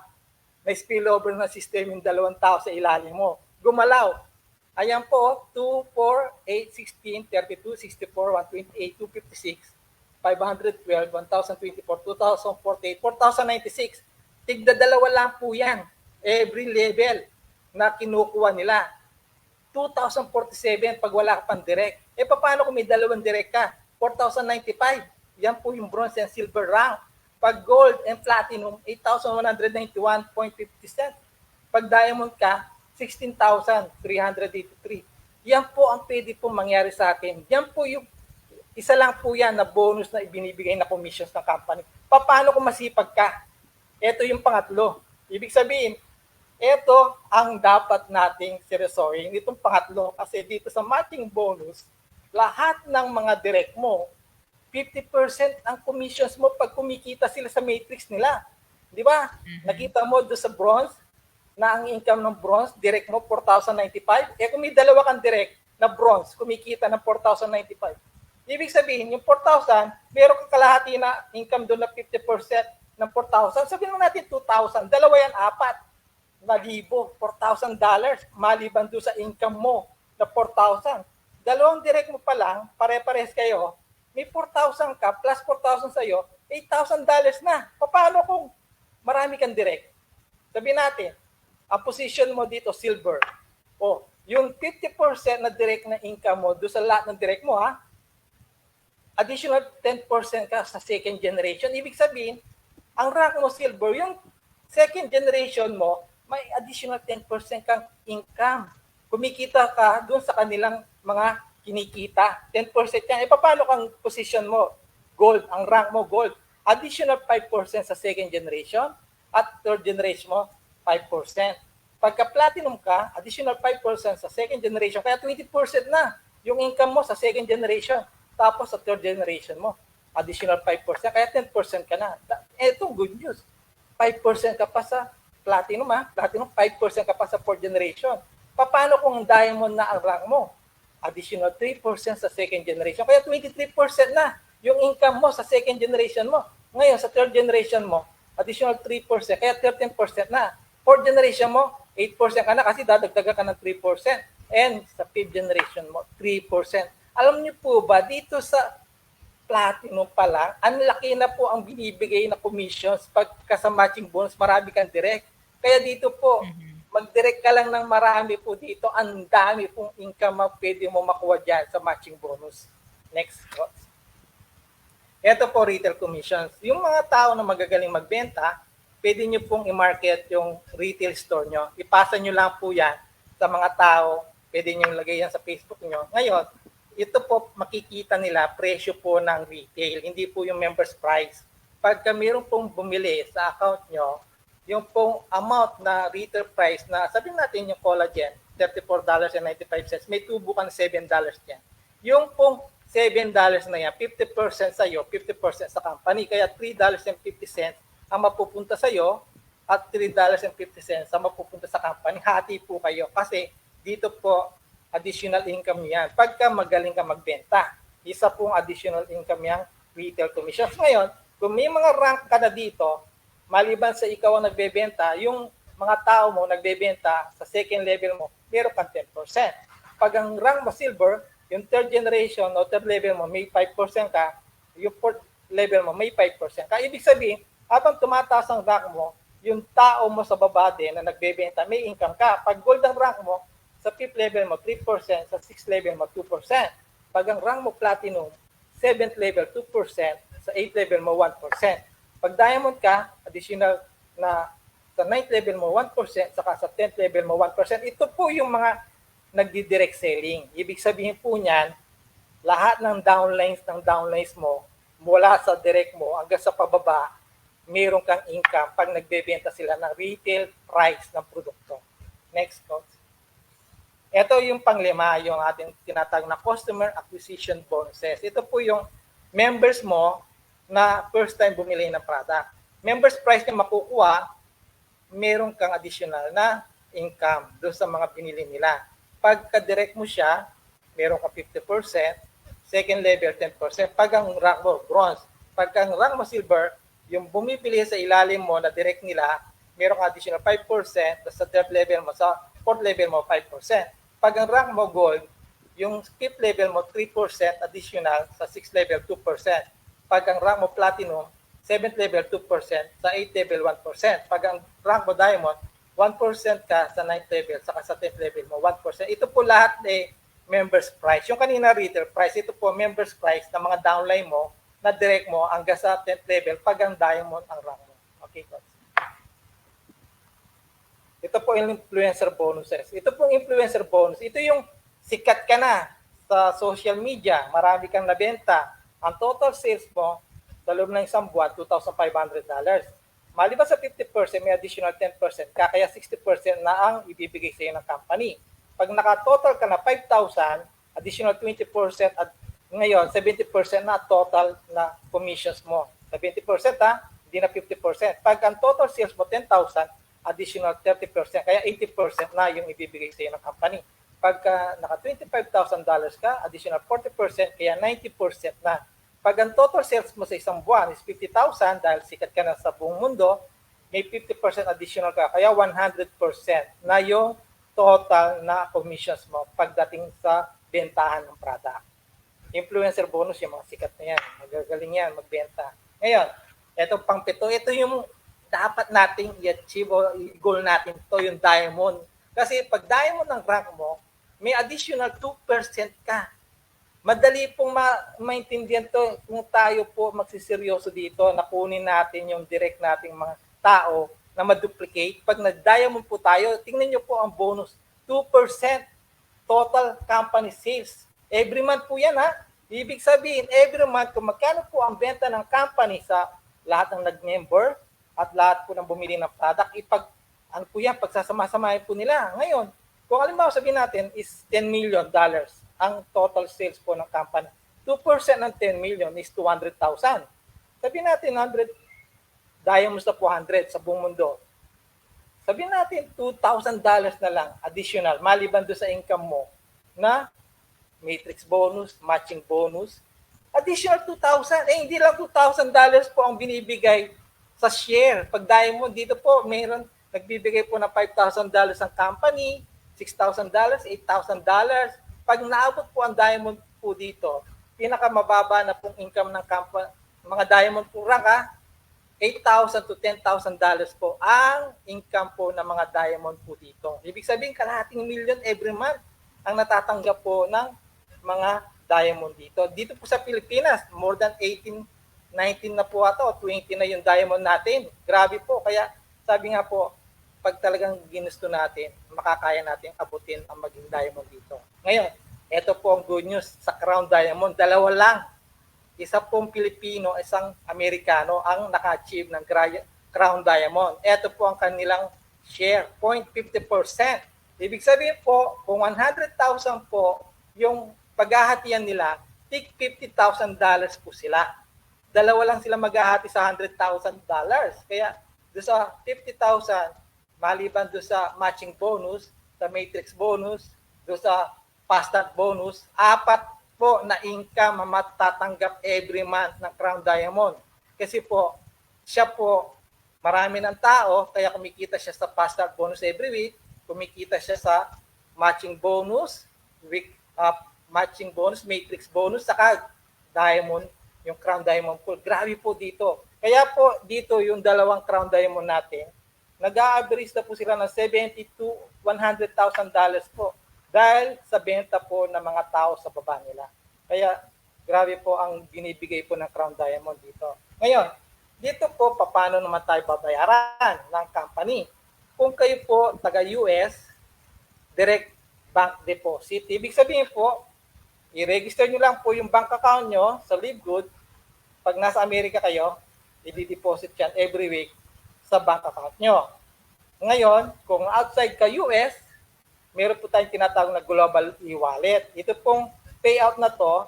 na spillover na system yung 2 tao sa ilalim mo. Gumalaw. Ayan po, 2, 4, 8, 16, 32, 64, 128, 256, 512, 1,024, 2,048, 4,096. Tigda 2 lang po yan. Every level na kinukuha nila. 2,047 pag wala ka pang direct. Paano kung may 2 direct ka? 4,095. Yan po yung bronze and silver rank. Pag gold and platinum, 8,191.50 cents. Pag diamond ka, 16,383. Yan po ang pwede pong mangyari sa atin. Yan po yung, isa lang po yan na bonus na ibinibigay na commissions ng company. Paano kung masipag ka? Ito yung pangatlo. Ibig sabihin, ito ang dapat nating seryosohin. Itong pangatlo, kasi dito sa matching bonus, lahat ng mga direct mo, 50% ang commissions mo pag kumikita sila sa matrix nila. Di ba? Nakita mo doon sa bronze, na ang income ng bronze, direct mo 4,095. Kung may 2 kang direct na bronze, kumikita ng 4,095. Ibig sabihin, yung 4,000, meron kang kalahati na income doon na 50% ng 4,000. Sabihin mo natin 2,000. 2 yan, 4 na libo, $4,000 maliban doon sa income mo na 4,000. 2 direct mo pa lang, pare-pares kayo, may 4,000 ka, plus 4,000 sa'yo, $8,000 na. Paano kung marami kang direct? Sabi natin, ang position mo dito, silver. O, yung 50% na direct na income mo, doon sa lahat ng direct mo, ha? Additional 10% ka sa second generation. Ibig sabihin, ang rank mo silver, yung second generation mo, may additional 10% kang income. Kumikita ka doon sa kanilang mga kinikita. 10% yan. E paano kang position mo? Gold. Ang rank mo, gold. Additional 5% sa second generation at third generation mo, 5%. Pagka platinum ka, additional 5% sa second generation, kaya 20% na yung income mo sa second generation. Tapos sa third generation mo, additional 5%, kaya 10% ka na. Ito, good news. 5% ka pa sa platinum, ha? Platinum, 5% ka pa sa fourth generation. Paano kung diamond na ang rank mo? Additional 3% sa second generation. Kaya 23% na yung income mo sa second generation mo. Ngayon, sa third generation mo, additional 3%, kaya 13% na. Fourth generation mo, 8% ka na kasi dadagdagan ka ng 3%. And sa fifth generation mo, 3%. Alam niyo po ba, dito sa platinum pa lang, ang laki na po ang binibigay na commissions pagka sa matching bonus, marami kang direct. Kaya dito po, mag-direct ka lang ng marami po dito, ang dami pong income na pwede mo makuha dyan sa matching bonus. Next. Ito po, retail commissions. Yung mga tao na magagaling magbenta, pwede nyo pong i-market yung retail store nyo. Ipasa nyo lang po yan sa mga tao, pwede nyo lagay yan sa Facebook nyo. Ngayon, ito po makikita nila presyo po ng retail, hindi po yung members price. Pagka mayroon pong bumili sa account nyo, yung pong amount na retail price na sabihin natin yung collagen, $34.95, may tubo kang $7 yan. Yung pong $7 na yan, 50% sa iyo, 50% sa company. Kaya $3.50 ang mapupunta sa iyo at $3.50 ang mapupunta sa company. Hati po kayo kasi dito po additional income yan. Pagka magaling ka magbenta, isa pong additional income yang retail commissions. Ngayon, kung may mga rank ka na dito, maliban sa ikaw ang nagbebenta, yung mga tao mo nagbebenta sa second level mo, meron kang 10%. Pag ang rank mo silver, yung third generation o third level mo may 5% ka, yung fourth level mo may 5% ka. Ibig sabihin, habang tumataas ang rank mo, yung tao mo sa baba din na nagbebenta, may income ka. Pag gold ang rank mo, sa 5th level mo 3%, sa 6th level mo 2%. Pag ang rank mo platinum, 7th level 2%, sa 8th level mo 1%. Pag diamond ka, additional na sa 9th level mo 1%, saka sa 10th level mo 1%. Ito po yung mga nagdi-direct selling. Ibig sabihin po niyan, lahat ng downlines mo, mula sa direct mo hanggang sa pababa, mayroon kang income pag nagbebenta sila ng retail price ng produkto. Next, coach. Ito yung panglima, yung ating tinatawag na customer acquisition bonuses. Ito po yung members mo na first time bumili ng product. Members price na makukuha, meron kang additional na income doon sa mga binili nila. Pagka-direct mo siya, meron ka 50%, second level 10%. Pag ang rank mo, bronze. Pag ang rank mo, silver, yung bumibili sa ilalim mo na direct nila, meron ka additional 5%, sa third level mo, sa fourth level mo, 5%. Pag ang rank mo, gold, yung fifth level mo, 3% additional, sa sixth level, 2%. Pag ang rank mo, platinum, 7th level, 2%, sa 8th level, 1%. Pag ang rank mo, diamond, 1% ka sa 9th level, saka sa 10th level mo, 1%. Ito po lahat members price. Yung kanina retail price, ito po members price ng mga downline mo na direct mo hanggang sa 10th level pag ang diamond ang rank mo. Okay, coach. Ito po yung influencer bonuses. Ito pong influencer bonus. Ito yung sikat ka na sa social media. Marami kang nabenta. Ang total sales mo sa loob ng isang buwan, $2,500. Maliban sa 50%, may additional 10% ka, kaya 60% na ang ibibigay sa iyo ng company. Pag naka-total ka na 5,000, additional 20% at ngayon, 70% na total na commissions mo. 70% ha, hindi na 50%. Pag ang total sales mo 10,000, additional 30%, kaya 80% na yung ibibigay sa iyo ng company. Pagka naka $25,000 ka, additional 40%, kaya 90% na. Pag ang total sales mo sa isang buwan is 50,000, dahil sikat ka na sa buong mundo, may 50% additional ka, kaya 100% na yung total na commissions mo pagdating sa bentahan ng product. Influencer bonus, yung mga sikat na yan, magagaling yan, magbenta. Ngayon, etong pang-pito, ito yung dapat nating i-achieve o i-goal natin to yung diamond. Kasi pag diamond ang rank mo, may additional 2% ka. Madali pong maintindihan to kung tayo po magsiseryoso dito na kunin natin yung direct nating mga tao na ma-duplicate. Pag nag-diamond po tayo, tingnan nyo po ang bonus, 2% total company sales. Every month po yan ha. Ibig sabihin, every month kung magkano po ang benta ng company sa lahat ng nag-member at lahat po ng bumili ng product, ano po yan, pagsasama-samahin po nila. Ngayon, kung alimbawa sabihin natin is $10 million ang total sales po ng company. 2% ng 10 million is 200,000. Sabihin natin 100 diamonds na po 100 sa buong mundo. Sabihin natin $2,000 na lang additional maliban doon sa income mo na matrix bonus, matching bonus. Additional 2,000. Hindi lang $2,000 po ang binibigay sa share. Pag diamond, dito po mayroon nagbibigay po ng $5,000 ang company, $6,000, $8,000. Pag naabot po ang diamond po dito, pinakamababa na pong income ng company, mga diamond po rank $8,000 to $10,000 po ang income po ng mga diamond po dito. Ibig sabihin, kalahating million every month ang natatanggap po ng mga diamond dito. Dito po sa Pilipinas, more than 18, 19 na po ito, 20 na yung diamond natin. Grabe po. Kaya sabi nga po, pag talagang ginusto natin, makakaya natin abutin ang maging diamond dito. Ngayon, ito po ang good news sa Crown Diamond. Dalawa lang. Isa pong Pilipino, isang Amerikano ang naka-achieve ng Crown Diamond. Ito po ang kanilang share, 0.50%. Ibig sabihin po, kung 100,000 po yung paghahatian nila, tig $50,000 po sila. Dalawa lang sila maghahati sa $100,000. Kaya doon sa 50,000, maliban doon sa matching bonus, sa matrix bonus, doon sa fast start bonus, 4 po na income matatanggap every month ng Crown Diamond. Kasi po, siya po, marami ng tao, kaya kumikita siya sa fast start bonus every week, kumikita siya sa matching bonus, matching bonus, matrix bonus, saka diamond, yung Crown Diamond po. Grabe po dito. Kaya po dito yung dalawang Crown Diamond natin, nag-a-average na po sila ng $70,000 to $100,000 po dahil sa benta po ng mga tao sa baba nila. Kaya grabe po ang binibigay po ng Crown Diamond dito. Ngayon, dito po paano naman tayo babayaran ng company. Kung kayo po taga-US, direct bank deposit. Ibig sabihin po, i-register nyo lang po yung bank account nyo sa Livegood. Pag nasa Amerika kayo, i-deposit yan every week sa bank account nyo. Ngayon, kung outside ka US, meron po tayong tinatawag na global e-wallet. Ito pong payout na to,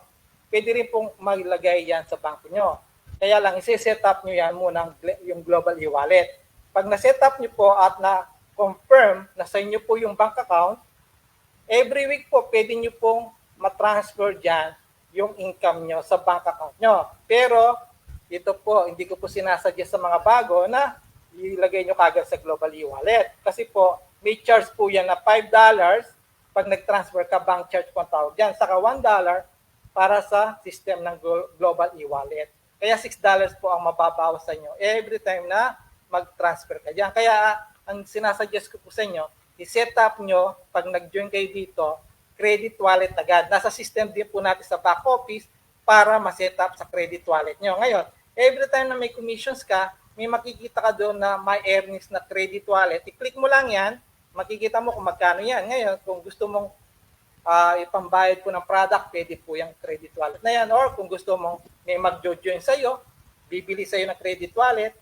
pwede rin pong maglagay yan sa banko nyo. Kaya lang, isi-set up nyo yan muna yung global e-wallet. Pag na-set up nyo po at na-confirm na sa inyo po yung bank account, every week po, pwede nyo pong matransfer dyan yung income nyo sa bank account nyo. Pero, ito po, hindi ko po sinasuggest sa mga bago na ilagay nyo kagad sa global e-wallet. Kasi po, may charge po yan na $5 pag nag-transfer ka, bank charge po ang tawag dyan. Saka $1 para sa system ng global e-wallet. Kaya $6 po ang mababawas sa inyo every time na mag-transfer ka dyan. Kaya ang sinasuggest ko po sa inyo, i-set up nyo, pag nag-join kayo dito, credit wallet agad. Nasa system din po natin sa back office para ma-set up sa credit wallet nyo. Ngayon, every time na may commissions ka, may makikita ka doon na may earnings na credit wallet. I-click mo lang yan, makikita mo kung magkano yan. Ngayon, kung gusto mong ipambayad po ng product, pwede po yung credit wallet na yan. Or kung gusto mong may mag-join sa'yo, bibili sa'yo ng credit wallet,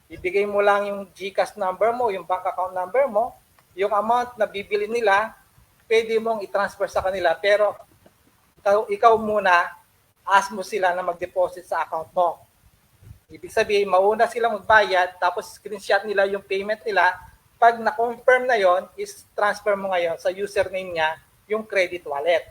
ibigay mo lang yung GCash number mo, yung bank account number mo, yung amount na bibili nila, pwede mong i-transfer sa kanila. Pero ikaw muna, ask mo sila na mag-deposit sa account mo. Ibig sabihin, mauna silang magbayad, tapos screenshot nila yung payment nila. Pag na-confirm na yon, is transfer mo ngayon sa username niya yung credit wallet.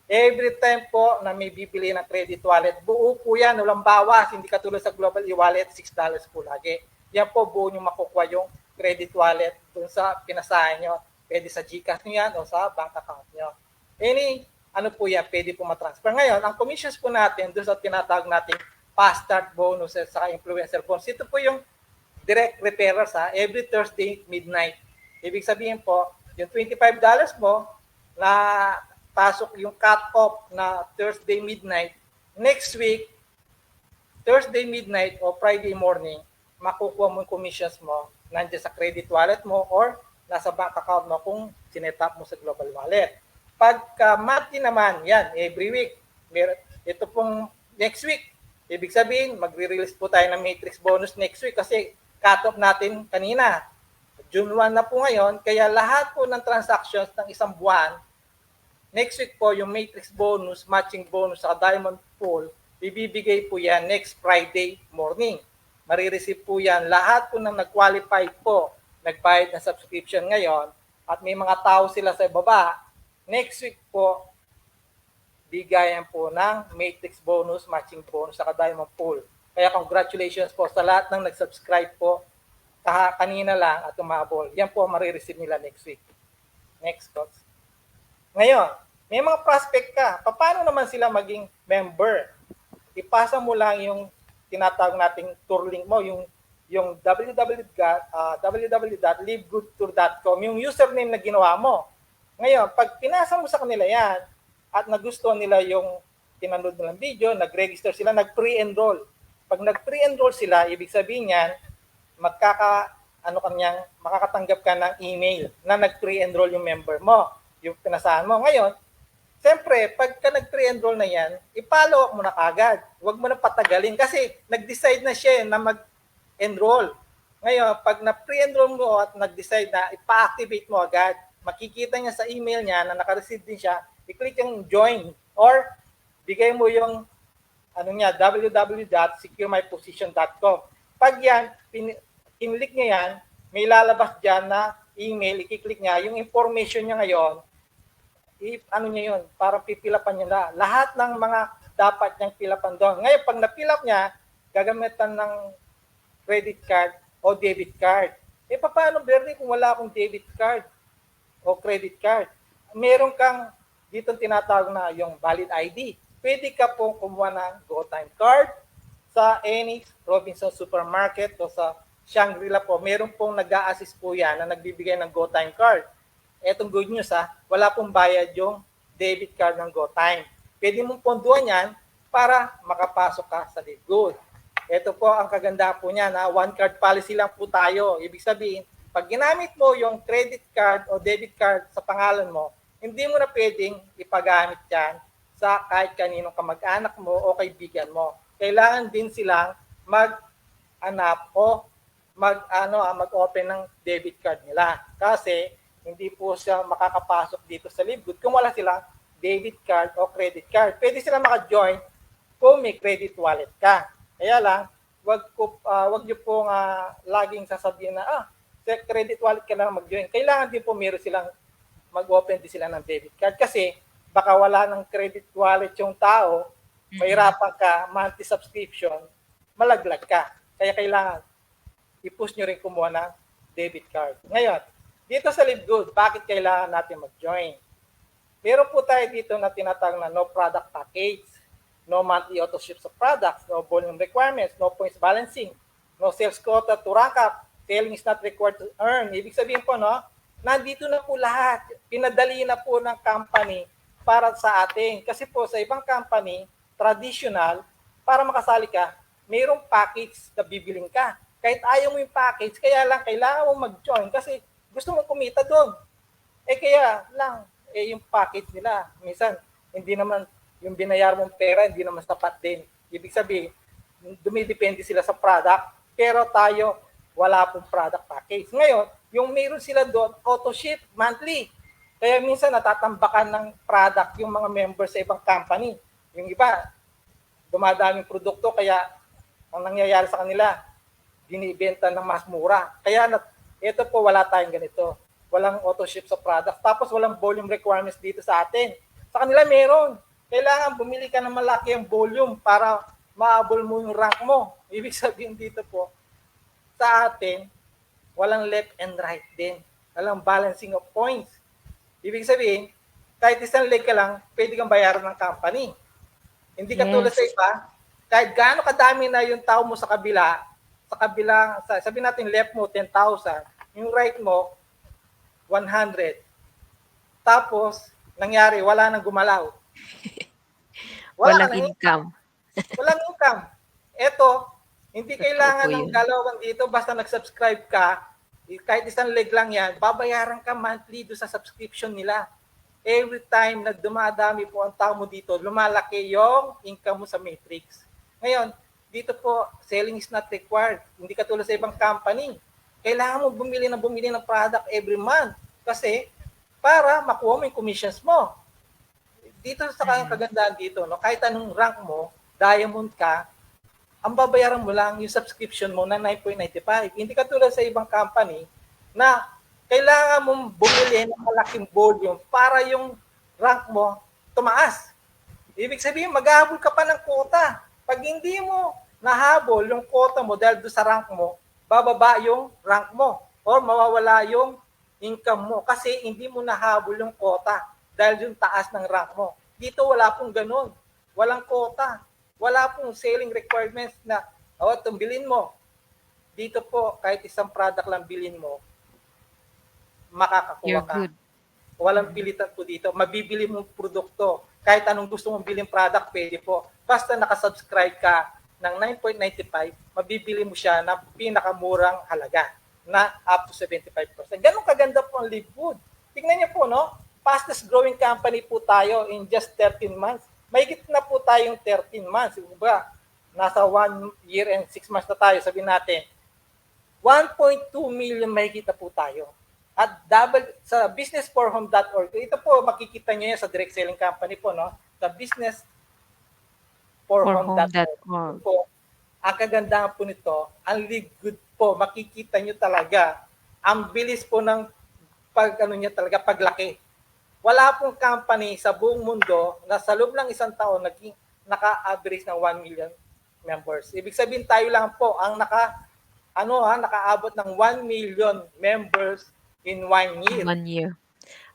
Every time po na may bibili ng credit wallet, buo po yan, walang bawas. Hindi katulad sa global e-wallet, $6 po lagi. Yan po, buo nyo makukuha yung credit wallet dun sa pinasahan nyo. Pwede sa GCash nyo yan o sa bank account nyo. Ano po yan, pwede po matransfer. Ngayon, ang commissions po natin dun sa tinatawag natin fast start bonuses sa influencer bonus. Ito po yung direct referrals every Thursday midnight. Ibig sabihin po, yung $25 mo na pasok yung cut-off na Thursday midnight, next week, Thursday midnight o Friday morning, makukuha mo yung commissions mo nandiyan sa credit wallet mo or nasa bank account mo kung sinetap mo sa global wallet. Pagka monthly naman, yan, every week. Ito pong next week, ibig sabihin, magre-release po tayo ng matrix bonus next week kasi cut-off natin kanina. June 1 na po ngayon, kaya lahat po ng transactions ng isang buwan, next week po yung matrix bonus, matching bonus sa diamond pool, ibibigay po yan next Friday morning. Marireceive po yan lahat po ng nag-qualify po, nagbayad ng subscription ngayon, at may mga tao sila sa baba, next week po, bigayan po ng matrix bonus, matching bonus sa diamond pool. Kaya congratulations po sa lahat ng nag-subscribe po kanina lang at umabol. Yan po marireceive nila next week. Next, coach. Ngayon, may mga prospect ka. Paano naman sila maging member? Ipasa mo lang yung tinatawag nating tour link mo, yung www.livegoodtour.com, yung username na ginawa mo. Ngayon, pag pinasa mo sa kanila yan, at nagustuhan nila yung pinanood nilang video, nag-register sila, nag-pre-enroll. Pag nag-pre-enroll sila, ibig sabihin yan, makakatanggap ka ng email na nag-pre-enroll yung member mo, yung pinasahan mo. Ngayon, siyempre, pagka nag-pre-enroll na yan, i-follow up mo na kagad. Huwag mo na patagalin kasi nag-decide na siya na mag-enroll. Ngayon, pag na-pre-enroll mo at nag-decide na, ipa-activate mo agad. Makikita niya sa email niya na naka-receive din siya, i-click yung join or bigay mo yung www.securemyposition.com. Pag yan, kinlik niya yan, may lalabas dyan na email, i-click niya, yung information niya ngayon, para pipilapan niya na. Lahat ng mga dapat niyang pilapan doon. Ngayon, pag napilap niya, gagamitan ng credit card o debit card. Paano, Bernie, kung wala akong debit card o credit card? Meron kang dito tinatawag na yung valid ID. Pwede ka pong kumuha ng GoTime card sa any Robinson Supermarket o sa Shangri-La po. Meron pong nag-a-assist po yan na nagbibigay ng GoTime card. Etong good news wala pong bayad yung debit card ng GoTime. Pwede mong ponduhan yan para makapasok ka sa LiveGood. Ito po ang kaganda po niya na one card policy lang po tayo. Ibig sabihin, pag ginamit mo yung credit card o debit card sa pangalan mo, hindi mo na pwedeng ipagamit yan sa kahit kaninong kamag-anak mo o kaibigan mo. Kailangan din silang mag-anap o mag-open ng debit card nila. Kasi hindi po siya makakapasok dito sa LiveGood kung wala silang debit card o credit card. Pwede sila maka-join kung may credit wallet ka. Kaya lang, wag niyo pong laging sasabihin na sa credit wallet ka lang mag-join. Kailangan din po meron silang mag-open din sila ng debit card kasi baka wala ng credit wallet yung tao, mahirapan ka, monthly subscription, malaglag ka. Kaya kailangan i-push nyo rin kumuha ng debit card. Ngayon, dito sa LiveGood, bakit kailangan natin mag-join? Meron po tayo dito na tinatawag na no product package, no monthly auto ship of products, no volume requirements, no points balancing, no sales quota to rank up, selling is not required to earn. Ibig sabihin po, nandito na po lahat. Pinadali na po ng company para sa atin. Kasi po sa ibang company, traditional, para makasali ka, mayroong package na bibiling ka. Kahit ayaw mo yung package, kaya lang kailangan mo mag-join kasi gusto mong kumita doon. Kaya lang, yung package nila, minsan, hindi naman yung binayar mong pera, hindi naman sapat din. Ibig sabihin, dumidepende sila sa product, pero tayo, wala pong product package. Ngayon, yung meron sila doon, auto ship monthly. Kaya minsan natatambakan ng product yung mga members sa ibang company. Yung iba, dumadaming produkto, kaya ang nangyayari sa kanila, binibenta ng mas mura. Kaya ito po, wala tayong ganito. Walang auto ship sa product. Tapos walang volume requirements dito sa atin. Sa kanila meron. Kailangan bumili ka ng malaki ang volume para maabol mo yung rank mo. Ibig sabihin dito po, sa atin, walang left and right din. Walang balancing of points. Ibig sabihin, kahit isang leg ka lang, pwede kang bayaran ng company. Hindi ka tulad sa iba, kahit gaano kadami na yung tao mo sa kabila, sa kabila, sabi natin left mo 10,000, yung right mo 100. Tapos, nangyari, wala nang gumalaw. Wala ka
Walang
nang
income.
walang income. Eto, hindi
Totoo
kailangan
po
ng
yun.
galawan dito, basta nag-subscribe ka, kahit isang leg lang yan, babayaran ka monthly do sa subscription nila. Every time na dumadami po ang tao mo dito, lumalaki yung income mo sa matrix. Ngayon, dito po, selling is not required. Hindi katulad sa ibang company. Kailangan mo bumili ng product every month kasi para makuha mo yung commissions mo. Dito sa kagandahan dito, no, kahit anong rank mo, diamond ka, ang babayaran mo lang yung subscription mo na 9.95. Hindi katulad sa ibang company na kailangan mong bumili ng malaking volume para yung rank mo tumaas. Ibig sabihin, maghahabol ka pa ng quota. Pag hindi mo nahabol yung quota mo dahil doon sa rank mo, bababa yung rank mo or mawawala yung income mo kasi hindi mo nahabol yung quota dahil yung taas ng rank mo. Dito wala pong ganun. Walang quota. Wala pong selling requirements na, itong bilhin mo. Dito po, kahit isang product lang bilhin mo, makakakuha
You're
ka.
good.
Walang pilitan po dito. Mabibili mong produkto. Kahit anong gusto mong bilhin product, pwede po. Basta nakasubscribe ka ng 9.95, mabibili mo siya ng pinakamurang halaga na up to 75%. Ganun kaganda po ang Livewood. Tingnan niyo po, no? Fastest growing company po tayo in just 13 months. Mahigit na po tayong 13 months. Diba? Nasa 1 year and 6 months na tayo, sabihin natin. 1.2 million mahigit na po tayo. At double sa businessforhome.org. Ito po makikita niyo yan sa direct selling company po, no? Sa businessforhome.org.
Forhome.org.
Po, ang kagandahan po nito, ang live good po, makikita niyo talaga ang bilis po ng paglaki. Wala pong company sa buong mundo na sa loob ng isang taon naging naka-average ng 1 million members. Ibig sabihin tayo lang po ang nakaabot ng 1 million members in 1 year.
1 year.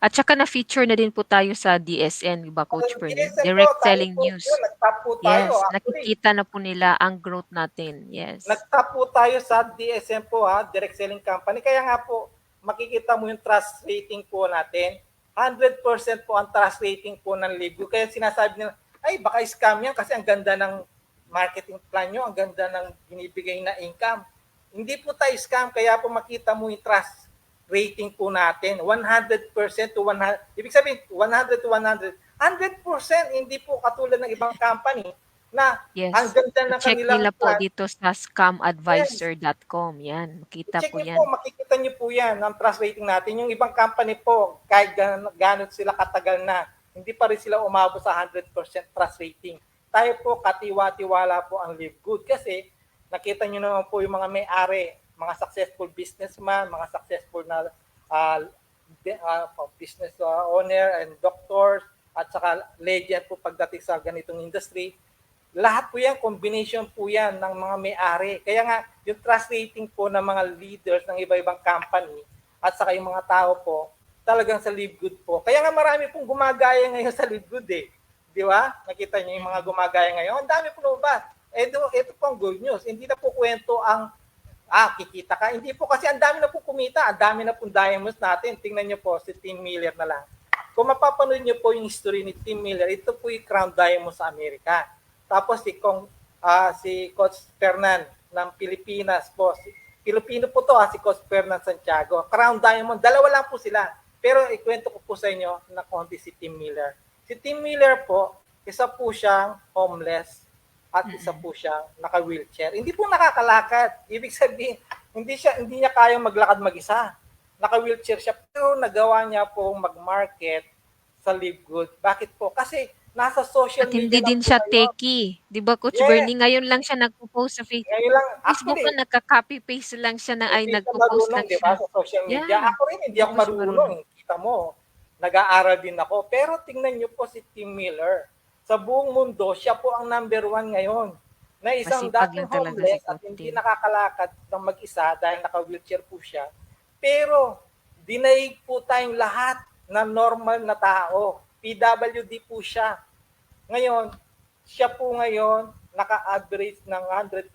At saka na-feature na din po tayo sa DSN, ba Coach Bernie?
DSN po,
Direct
tayo
Selling
po,
News.
nag-top po tayo.
Yes,
Actually,
nakikita na po nila ang growth natin. Yes.
nag-top po tayo sa DSN po, Direct Selling Company. Kaya nga po, makikita mo yung trust rating po natin. 100% po ang trust rating po ng Livewood. Kaya sinasabi nila, ay baka scam yan kasi ang ganda ng marketing plan nyo, ang ganda ng binibigay na income. Hindi po tayo scam, kaya po makita mo yung trust rating po natin. 100% to 100, ibig sabihin 100 to 100. 100%, hindi po katulad ng ibang company na ang
Yes.
ganda ng
Check
kanilang
nila po
plan.
dito sa scamadvisor.com. Yan, makita
Check
po
niyo
yan.
po, makikita niyo po yan, ang trust rating natin. Yung ibang company po, kahit gano'n sila katagal na, hindi pa rin sila umabot sa 100% trust rating. Tayo po, katiwa-tiwala po ang Livegood kasi nakita niyo naman po yung mga may-ari, mga successful businessman, mga successful na business owner and doctors, at saka legend po pagdating sa ganitong industry. Lahat po yan, combination po yan ng mga may-ari. Kaya nga, yung trust rating po ng mga leaders ng iba-ibang company at saka yung mga tao po, talagang sa Livegood po. Kaya nga marami pong gumagaya ngayon sa Livegood eh. Di ba? Nakita niyo yung mga gumagaya ngayon. Ang dami po lumabas. Ito po ang good news. Hindi na po kwento ang kikita ka. Hindi po kasi ang dami na po kumita. Ang dami na po diamonds natin. Tingnan niyo po si Tim Miller na lang. Kung mapapanood niyo po yung history ni Tim Miller, ito po yung Crown Diamond sa Amerika. Tapos si Coach Fernan ng Pilipinas po. Pilipino po to si Coach Fernan Santiago. Crown Diamond, dalawa lang po sila. Pero ikwento ko po sa inyo na konti si Tim Miller. Si Tim Miller po, isa po siyang homeless at isa po siyang naka-wheelchair. Hindi po nakakalakad. Ibig sabihin, hindi niya kayang maglakad mag-isa. Naka-wheelchair siya. Pero nagawa niya po mag-market sa Livegood. Bakit po? Kasi nasa social
At
media
hindi
lang
din
po
siya
kayo.
techie. Di ba, Coach
Yes,
Bernie? Ngayon lang siya nagpo-post sa
ngayon lang.
Facebook
Actually,
na nagka-copy-paste lang siya na ay
hindi ka
nagpo-post
marunong,
lang
di ba,
siya.
sa social media.
Yeah,
Ako rin, hindi
hindi
ako
po siya
marunong.
marunong.
Kita mo, nag-aaral din ako. Pero tingnan niyo po si Tim Miller. Sa buong mundo, siya po ang number 1 ngayon. Na isang
Masipag
dating
lang talaga si
homeless at
Coach
hindi
Tim.
nakakalakad ng mag-isa dahil naka-wheelchair po siya. Pero, dinaig po tayong lahat na normal na tao. PWD po siya. Ngayon, siya po ngayon naka-average ng $100,000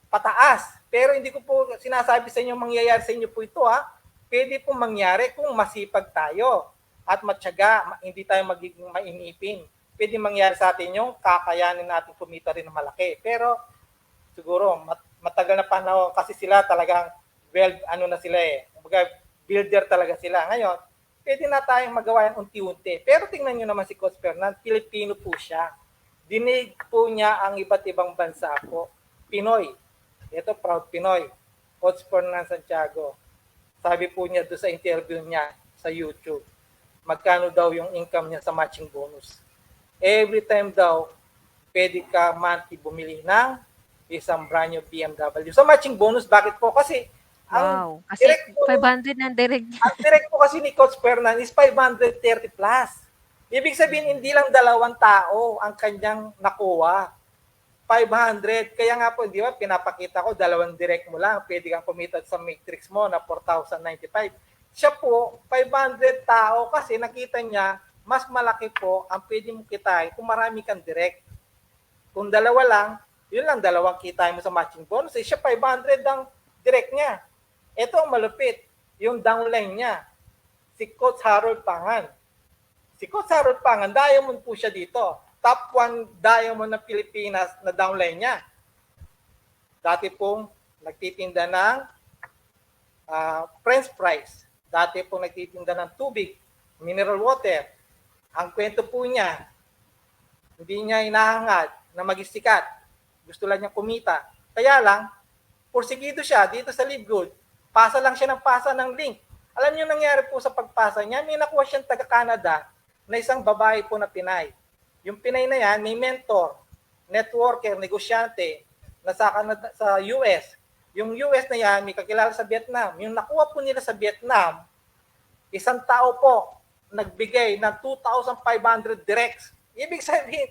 pataas. Pero hindi ko po sinasabi sa inyo mangyayari sa inyo po ito ha. Pwede po mangyari kung masipag tayo at matyaga, hindi tayo magiging mainipin. Pwede mangyari sa atin yung kakayanin natin kumita rin ng malaki. Pero siguro matagal na panahon kasi sila talagang ano na sila kumbaga builder talaga sila. Ngayon, pwede na tayong magawa yan unti-unti. Pero tingnan nyo naman si Coach Fernan, Pilipino po siya. Dinig po niya ang iba't ibang bansa po. Pinoy. Ito, proud Pinoy. Coach Fernan Santiago. Sabi po niya doon sa interview niya sa YouTube, magkano daw yung income niya sa matching bonus. Every time daw, pwede ka monthly bumili ng isang brand new BMW. Sa matching bonus, bakit po? Kasi
Wow, kasi 500 ng direct niya.
ang direct po kasi ni Coach Fernan is 530 plus. Ibig sabihin, hindi lang 2 tao ang kanyang nakuha. 500. Kaya nga po, di ba, pinapakita ko, 2 direct mo lang, pwede kang kumita sa matrix mo na 4,095. Siya po, 500 tao kasi nakita niya, mas malaki po ang pwede mong kitain kung marami kang direct. Kung 2 lang, yun lang, 2 kita mo sa matching bonus. Siya 500 ang direct niya. Ito ang malupit, yung downline niya, si Coach Harold Pangan. Si Coach Harold Pangan, diamond po siya dito. Top 1 diamond ng Pilipinas na downline niya. Dati pong nagtitinda ng French fries. Dati pong nagtitinda ng tubig, mineral water. Ang kwento po niya, hindi niya inahangad na magisikat. Gusto lang niya kumita. Kaya lang, porsigido siya dito sa Live Good. Pasa lang siya ng pasa ng link. Alam niyo nangyari po sa pagpasa niya, may nakuha siyang taga-Canada na isang babae po na Pinay. Yung Pinay na yan, may mentor, networker, negosyante na sa US. Yung US na yan, may kakilala sa Vietnam. Yung nakuha po nila sa Vietnam, isang tao po nagbigay ng 2,500 directs. Ibig sabihin,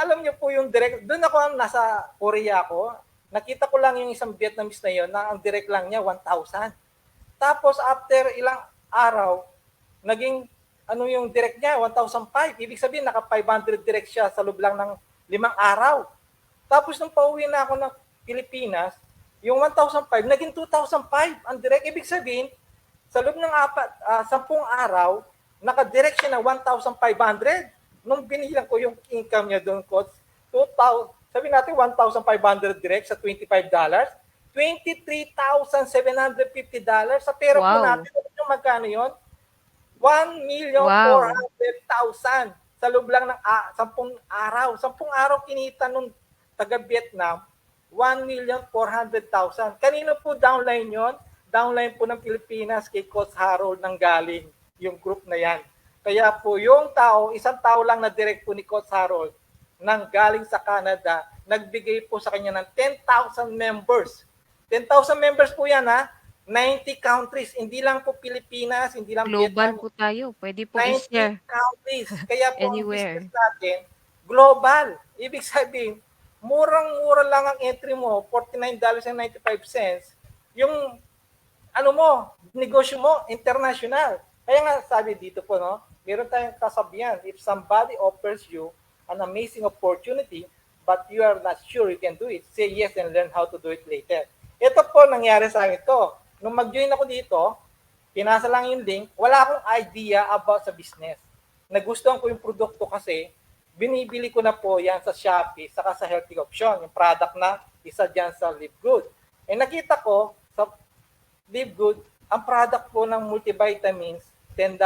alam niyo po yung direct, doon ako nasa Korea ako, nakita ko lang yung isang Vietnamese na yun, na ang direct lang niya 1,000. Tapos after ilang araw, naging yung direct niya, 1,005. Ibig sabihin, naka 500 direct siya sa loob lang ng 5 araw. Tapos nung pauwi na ako ng Pilipinas, yung 1,005, naging 2,005 ang direct. Ibig sabihin, sa loob ng 10 araw, naka-direct siya na 1,500. Nung binilang ko yung income niya doon, Coach, 2,000, sabi natin 1,500 direct sa $25, $23,750 sa pera po natin. Yung magkano yun? 1,400,000 sa loob lang ng 10 araw. 10 araw kinita nung taga-Vietnam, 1,400,000. Kanino po downline yon? Downline po ng Pilipinas kay Coach Harold nang galing yung group na yan. Kaya po yung tao, isang tao lang na direct po ni Coach Harold nang galing sa Canada, nagbigay po sa kanya ng 10,000 members. 10,000 members po yan ha. 90 countries, hindi lang po Pilipinas, hindi lang
Global
Vietnam.
po tayo, pwede po
90
i-share.
countries. Kaya po
Anywhere.
ang business natin, global. Ibig sabihin, murang-mura lang ang entry mo, $49.95. Yung negosyo mo, international. Kaya nga sabi dito po, no, meron tayong kasabihan, if somebody offers you an amazing opportunity, but you are not sure you can do it, say yes and learn how to do it later. Ito po nangyari sa akin ito. Nung mag-join ako dito, pinasa lang yung link, wala akong idea about sa business. Nagustuhan ko yung produkto kasi, binibili ko na po yan sa Shopee, saka sa Healthy Option, yung product na isa dyan sa Live Good. Nakita ko sa Live Good, ang product po ng multivitamins, $10.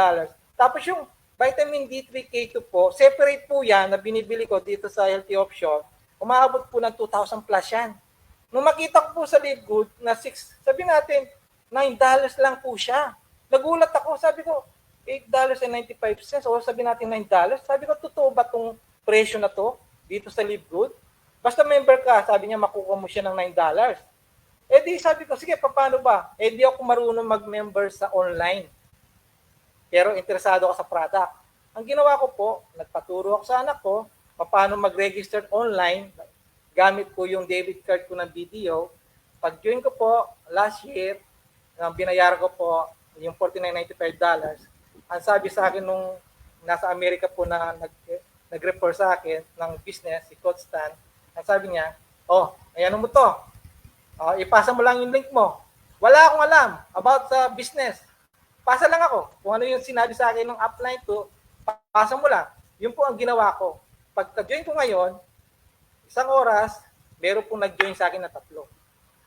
Tapos yung vitamin D3 K2 po, separate po yan na binibili ko dito sa Healthy Option, umaabot po ng 2,000 plus yan. Nung makita ko po sa Live Good na sabi natin, $9 lang po siya. Nagulat ako, sabi ko, $8.95 o sabi natin $9. Sabi ko, totoo ba itong presyo na to dito sa Live Good? Basta member ka, sabi niya, makukuha mo siya ng $9. Di sabi ko, sige, paano ba? Di ako marunong mag-member sa online. Pero interesado ako sa product. Ang ginawa ko po, nagpaturo ako sa anak ko, paano mag-register online, gamit ko yung debit card ko ng BDO. Pag-join ko po, last year, binayaran ko po yung $49.95. Ang sabi sa akin nung nasa Amerika po na nag-refer sa akin ng business, si Coach Stan, ang sabi niya, ayan mo to. Ipasa mo lang yung link mo. Wala akong alam about sa business. Pasa lang ako. Kung ano yung sinabi sa akin ng upline to, pasa mo lang. Yun po ang ginawa ko. Pagka-join ko ngayon, 1 oras, meron pong nag-join sa akin na 3.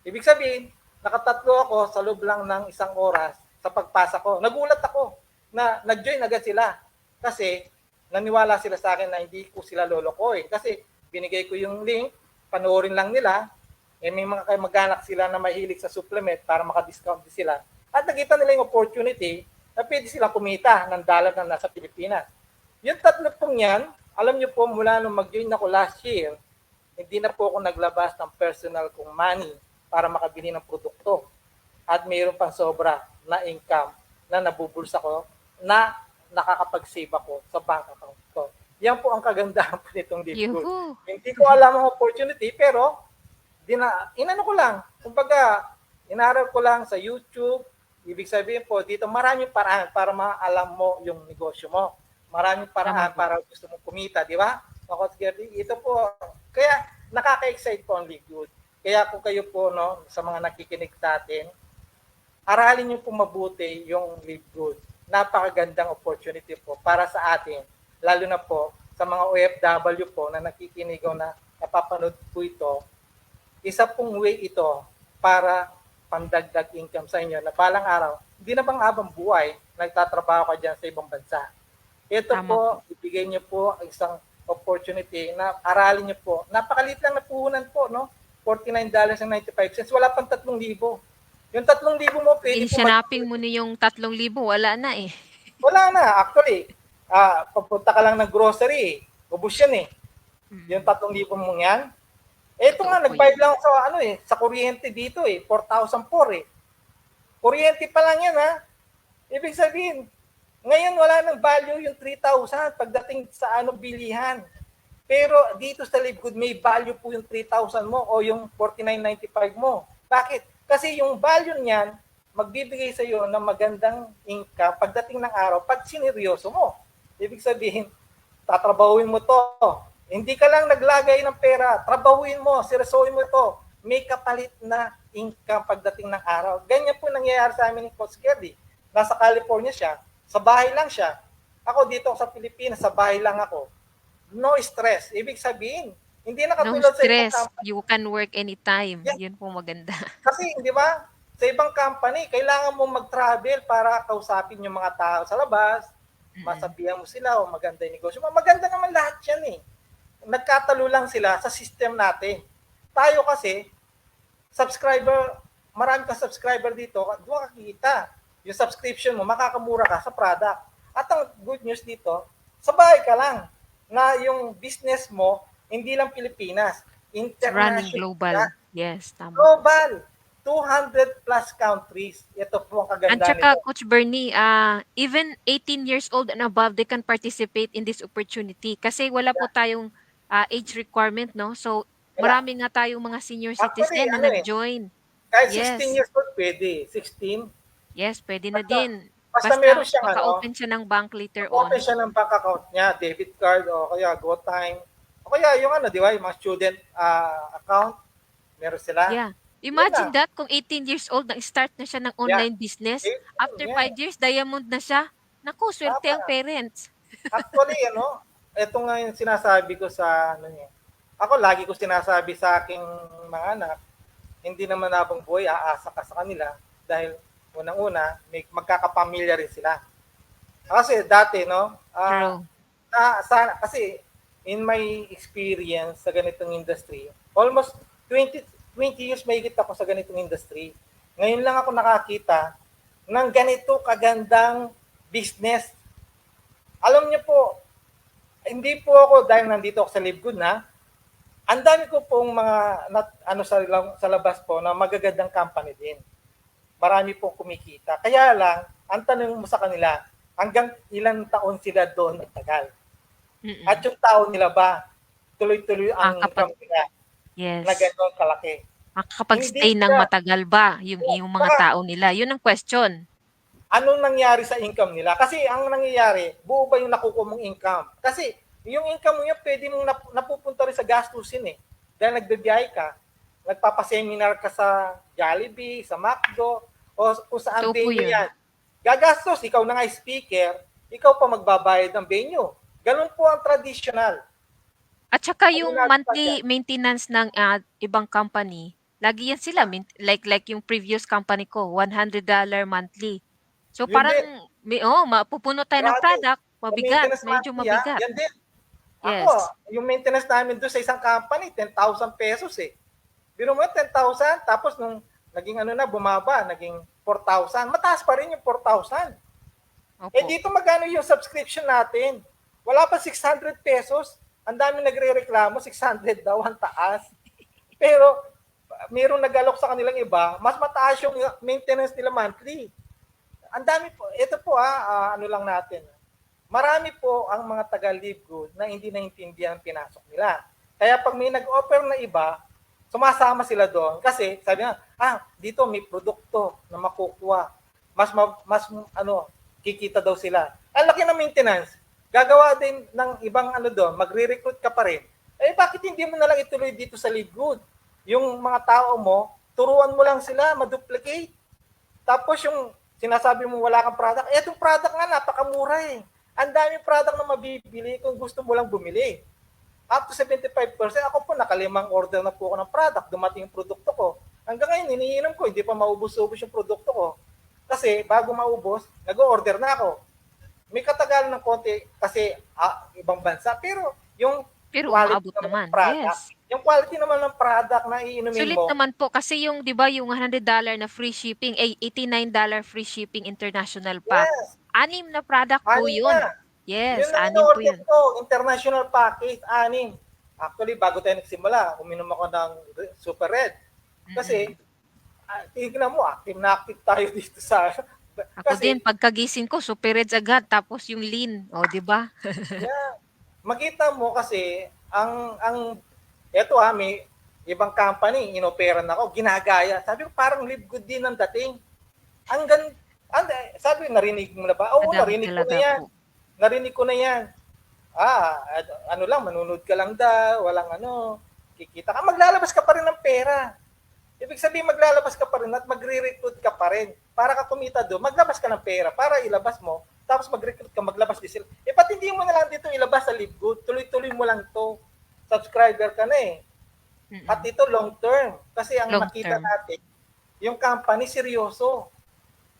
Ibig sabihin, nakatatlo ako sa loob lang ng 1 oras sa pagpasa ko. Nagulat ako na nag-join agad sila. Kasi naniwala sila sa akin na hindi ko sila lolokoy. Kasi binigay ko yung link, panoorin lang nila, may mga kamag-anak sila na mahilig sa supplement para maka-discount din sila. At nakita nila yung opportunity na pwede silang kumita ng dollar na nasa Pilipinas. Yung 3 pong yan, alam niyo po, mula nung mag-join ako last year, hindi na po ako naglabas ng personal kong money para makabili ng produkto. At mayroon pang sobra na income na nabubulsa ko na nakakapag-save ako sa bank account ko. Yan po ang kagandahan po nitong Live Good.
Yuhu!
Hindi ko alam ang opportunity, pero inano ko lang. Kumbaga, inaral ko lang sa YouTube. Ibig sabihin po, dito maraming paraan para maalam mo yung negosyo mo. Maraming paraan para gusto mong kumita, di ba? Ito po, kaya nakaka-excite po ang Live Good. Kaya kung kayo po, no, sa mga nakikinig sa atin, aralin niyo po mabuti yung Live Good. Napakagandang opportunity po para sa atin, lalo na po sa mga OFW po na nakikinig o na napapanood po ito. Isa pong way ito para pandagdag income sa inyo na balang araw, hindi na bang habang buhay, nagtatrabaho ka dyan sa ibang bansa. Ito po, ibigay niyo po isang opportunity na aralin niyo po. Napakaliit lang na puhunan po, no? $49.95. Wala pang 3,000. Yung 3,000 mo, pwede po
Sinaping mo na yung 3,000, wala na eh.
wala na. Actually, papunta ka lang ng grocery, ubus yan eh. Yung 3,000 mong yan. Ito nga, nagbayad lang sa sa kuryente dito eh, 4,004 eh. Kuryente pa lang yan ha. Ibig sabihin, ngayon wala nang value yung 3,000 pagdating sa bilihan. Pero dito sa Live Good, may value po yung 3,000 mo o yung 49.95 mo. Bakit? Kasi yung value niyan, magbibigay sa iyo ng magandang income pagdating ng araw pag sineryoso mo. Ibig sabihin, tatrabahuin mo to. Hindi ka lang naglagay ng pera, trabahuin mo, seryosohin mo ito. May kapalit na income pagdating ng araw. Ganyan po nangyayari sa amin ni Coach Kelly. Nasa California siya, sa bahay lang siya. Ako dito sa Pilipinas, sa bahay lang ako. No stress. Ibig sabihin, hindi na katulad
No
sa ibang
stress.
company.
You can work anytime.
Yeah.
Yun po maganda.
Kasi, di ba, sa ibang company, kailangan mo mag-travel para kausapin yung mga tao sa labas, masabihan mo sila o maganda yung negosyo. Maganda naman lahat yan eh. Nagkatalo lang sila sa system natin. Tayo kasi, subscriber, marami kang subscriber dito, doon kakikita. Yung subscription mo, makakamura ka sa product. At ang good news dito, sa bahay ka lang, na yung business mo, hindi lang Pilipinas, international.
Running global. Yes, tama.
Global. 200 plus countries. Ito po ang
And
kagandahan
tsaka,
nito.
Coach Bernie, even 18 years old and above, they can participate in this opportunity. Kasi wala po tayong age requirement, no? So,
Wala.
marami nga tayong mga senior
Actually,
citizen na nag-join.
kahit 16
Yes.
years old, pwede. 16.
Yes, pwede na din.
Basta meron
Basta
siyang
maka-open siya ng bank later on.
open siya ng bank account niya, debit card, o kaya GoTime. O kaya yung di ba, yung mga student account, meron sila.
Yeah. Imagine that kung 18 years old, nag-start na siya ng online business. After 5 years, diamond na siya. Naku, swerte ang parents.
Actually, ito nga yung sinasabi ko sa niya. Ako, lagi ko sinasabi sa aking mga anak, hindi naman habang buhay, aasa ka sa kanila dahil unang-una, magkakapamilya rin sila. Kasi dati,
True.
kasi in my experience sa ganitong industry, almost 20 years mahigit ako sa ganitong industry. Ngayon lang ako nakakita ng ganito kagandang business. Alam niyo po, hindi po ako dahil nandito ako sa Live Good na, ang dami ko pong mga sa labas po na magagandang company din. Marami pong kumikita. Kaya lang, ang tanong mo sa kanila, hanggang ilang taon sila doon nagtagal? At yung taon nila ba, tuloy-tuloy ang income nila?
Yes.
Na gano'n kalaki.
Makakapag-stay ng matagal ba yung mga tao nila? Yun ang question.
Anong nangyari sa income nila? Kasi ang nangyayari, buo ba yung nakukuha mong income? Kasi yung income mo yan, pwede mong napupunta rin sa gastusin eh. Dahil nagbibiyahe ka. nagpapaseminar ka sa Jollibee, sa McDo, o kung saan
So po
venue
yun.
yan. Gagastos, ikaw na nga speaker, ikaw pa magbabayad ng venue. Ganun po ang traditional.
At saka
Ang
yung
ginagawa
monthly
dyan.
maintenance ng ibang company, lagi yan sila, like yung previous company ko, $100 monthly. So
Yun
parang,
din,
mapupuno tayo ng
grabe.
product,
Yung
mabigat,
maintenance
medyo
monthly,
mabigat.
yan din. Ako,
Yes.
yung maintenance namin doon sa isang company, 10,000 pesos eh. Biro mo 10,000, tapos nung naging ano na, bumaba, naging 4,000. Mataas pa rin yung 4,000. Eh
Opo.
dito magkano yung subscription natin? Wala pa 600 pesos. Ang dami nagre-reklamo, 600 daw, ang taas. Pero mayroong nag-alok sa kanilang iba, mas mataas yung maintenance nila monthly. Ang dami po, ito po ano lang natin. Marami po ang mga taga-live good na hindi naintindihan ang pinasok nila. Kaya pag may nag-offer na iba, sumasama sila doon kasi sabi nga, dito may produkto na makukuha. Mas ano, kikita daw sila. Ang laki ng maintenance. Gagawa din ng ibang ano doon, magre-recruit ka pa rin. Eh bakit hindi mo na lang ituloy dito sa live good? Yung mga tao mo, turuan mo lang sila, ma-duplicate. Tapos yung sinasabi mo wala kang product, itong product nga napakamura eh. Ang daming product na mabibili kung gusto mo lang bumili. Up to 75%, ako po nakalimang order na po ako ng product, dumating yung produkto ko. Hanggang ngayon, iniinom ko, hindi pa maubos-ubos yung produkto ko. Kasi bago maubos, nag-order na ako. May katagalan ng konti kasi ibang bansa, pero yung
Pero
quality
umaabot
naman ng
naman.
product,
Yes.
yung quality naman ng product na iinumin
Sulit
mo,
naman po kasi yung 'di ba yung $100 na free shipping, ay $89 free shipping international pack.
yes,
6 na product po
anim na.
'yun.
Yun
Yes,
ang
6 po
in-order
'yun.
ko, international package, anim. Actually, bago tayo nagsimula, uminom ako ng Super Red.
Mm.
Kasi, tignan mo, active na active tayo dito sa...
Ako din
Kasi,
pagkagising ko Super Reds agad tapos yung lean, oh 'di ba?
yeah, makita mo kasi, eto may ibang company, inoperan ako, ginagaya. Sabi ko, parang live good din ang dating. Ang gan, ang, sabi, narinig mo na ba? Oo,
Madami
narinig ko na
talaga
yan.
po.
Narinig ko na yan. Ano lang, manunod ka lang daw, walang ano, kikita ka, maglalabas ka pa rin ng pera. Ibig sabihin, maglalabas ka pa rin at magre-recruit ka pa rin. Para ka kumita doon, maglabas ka ng pera para ilabas mo, tapos mag-recruit ka, maglabas din sila. Eh, pati hindi mo na lang dito ilabas sa Live Good, tuloy-tuloy mo lang to. Subscriber ka na eh. At
Mm.
ito long term. Kasi ang
Long
nakita
term.
natin, yung company seryoso.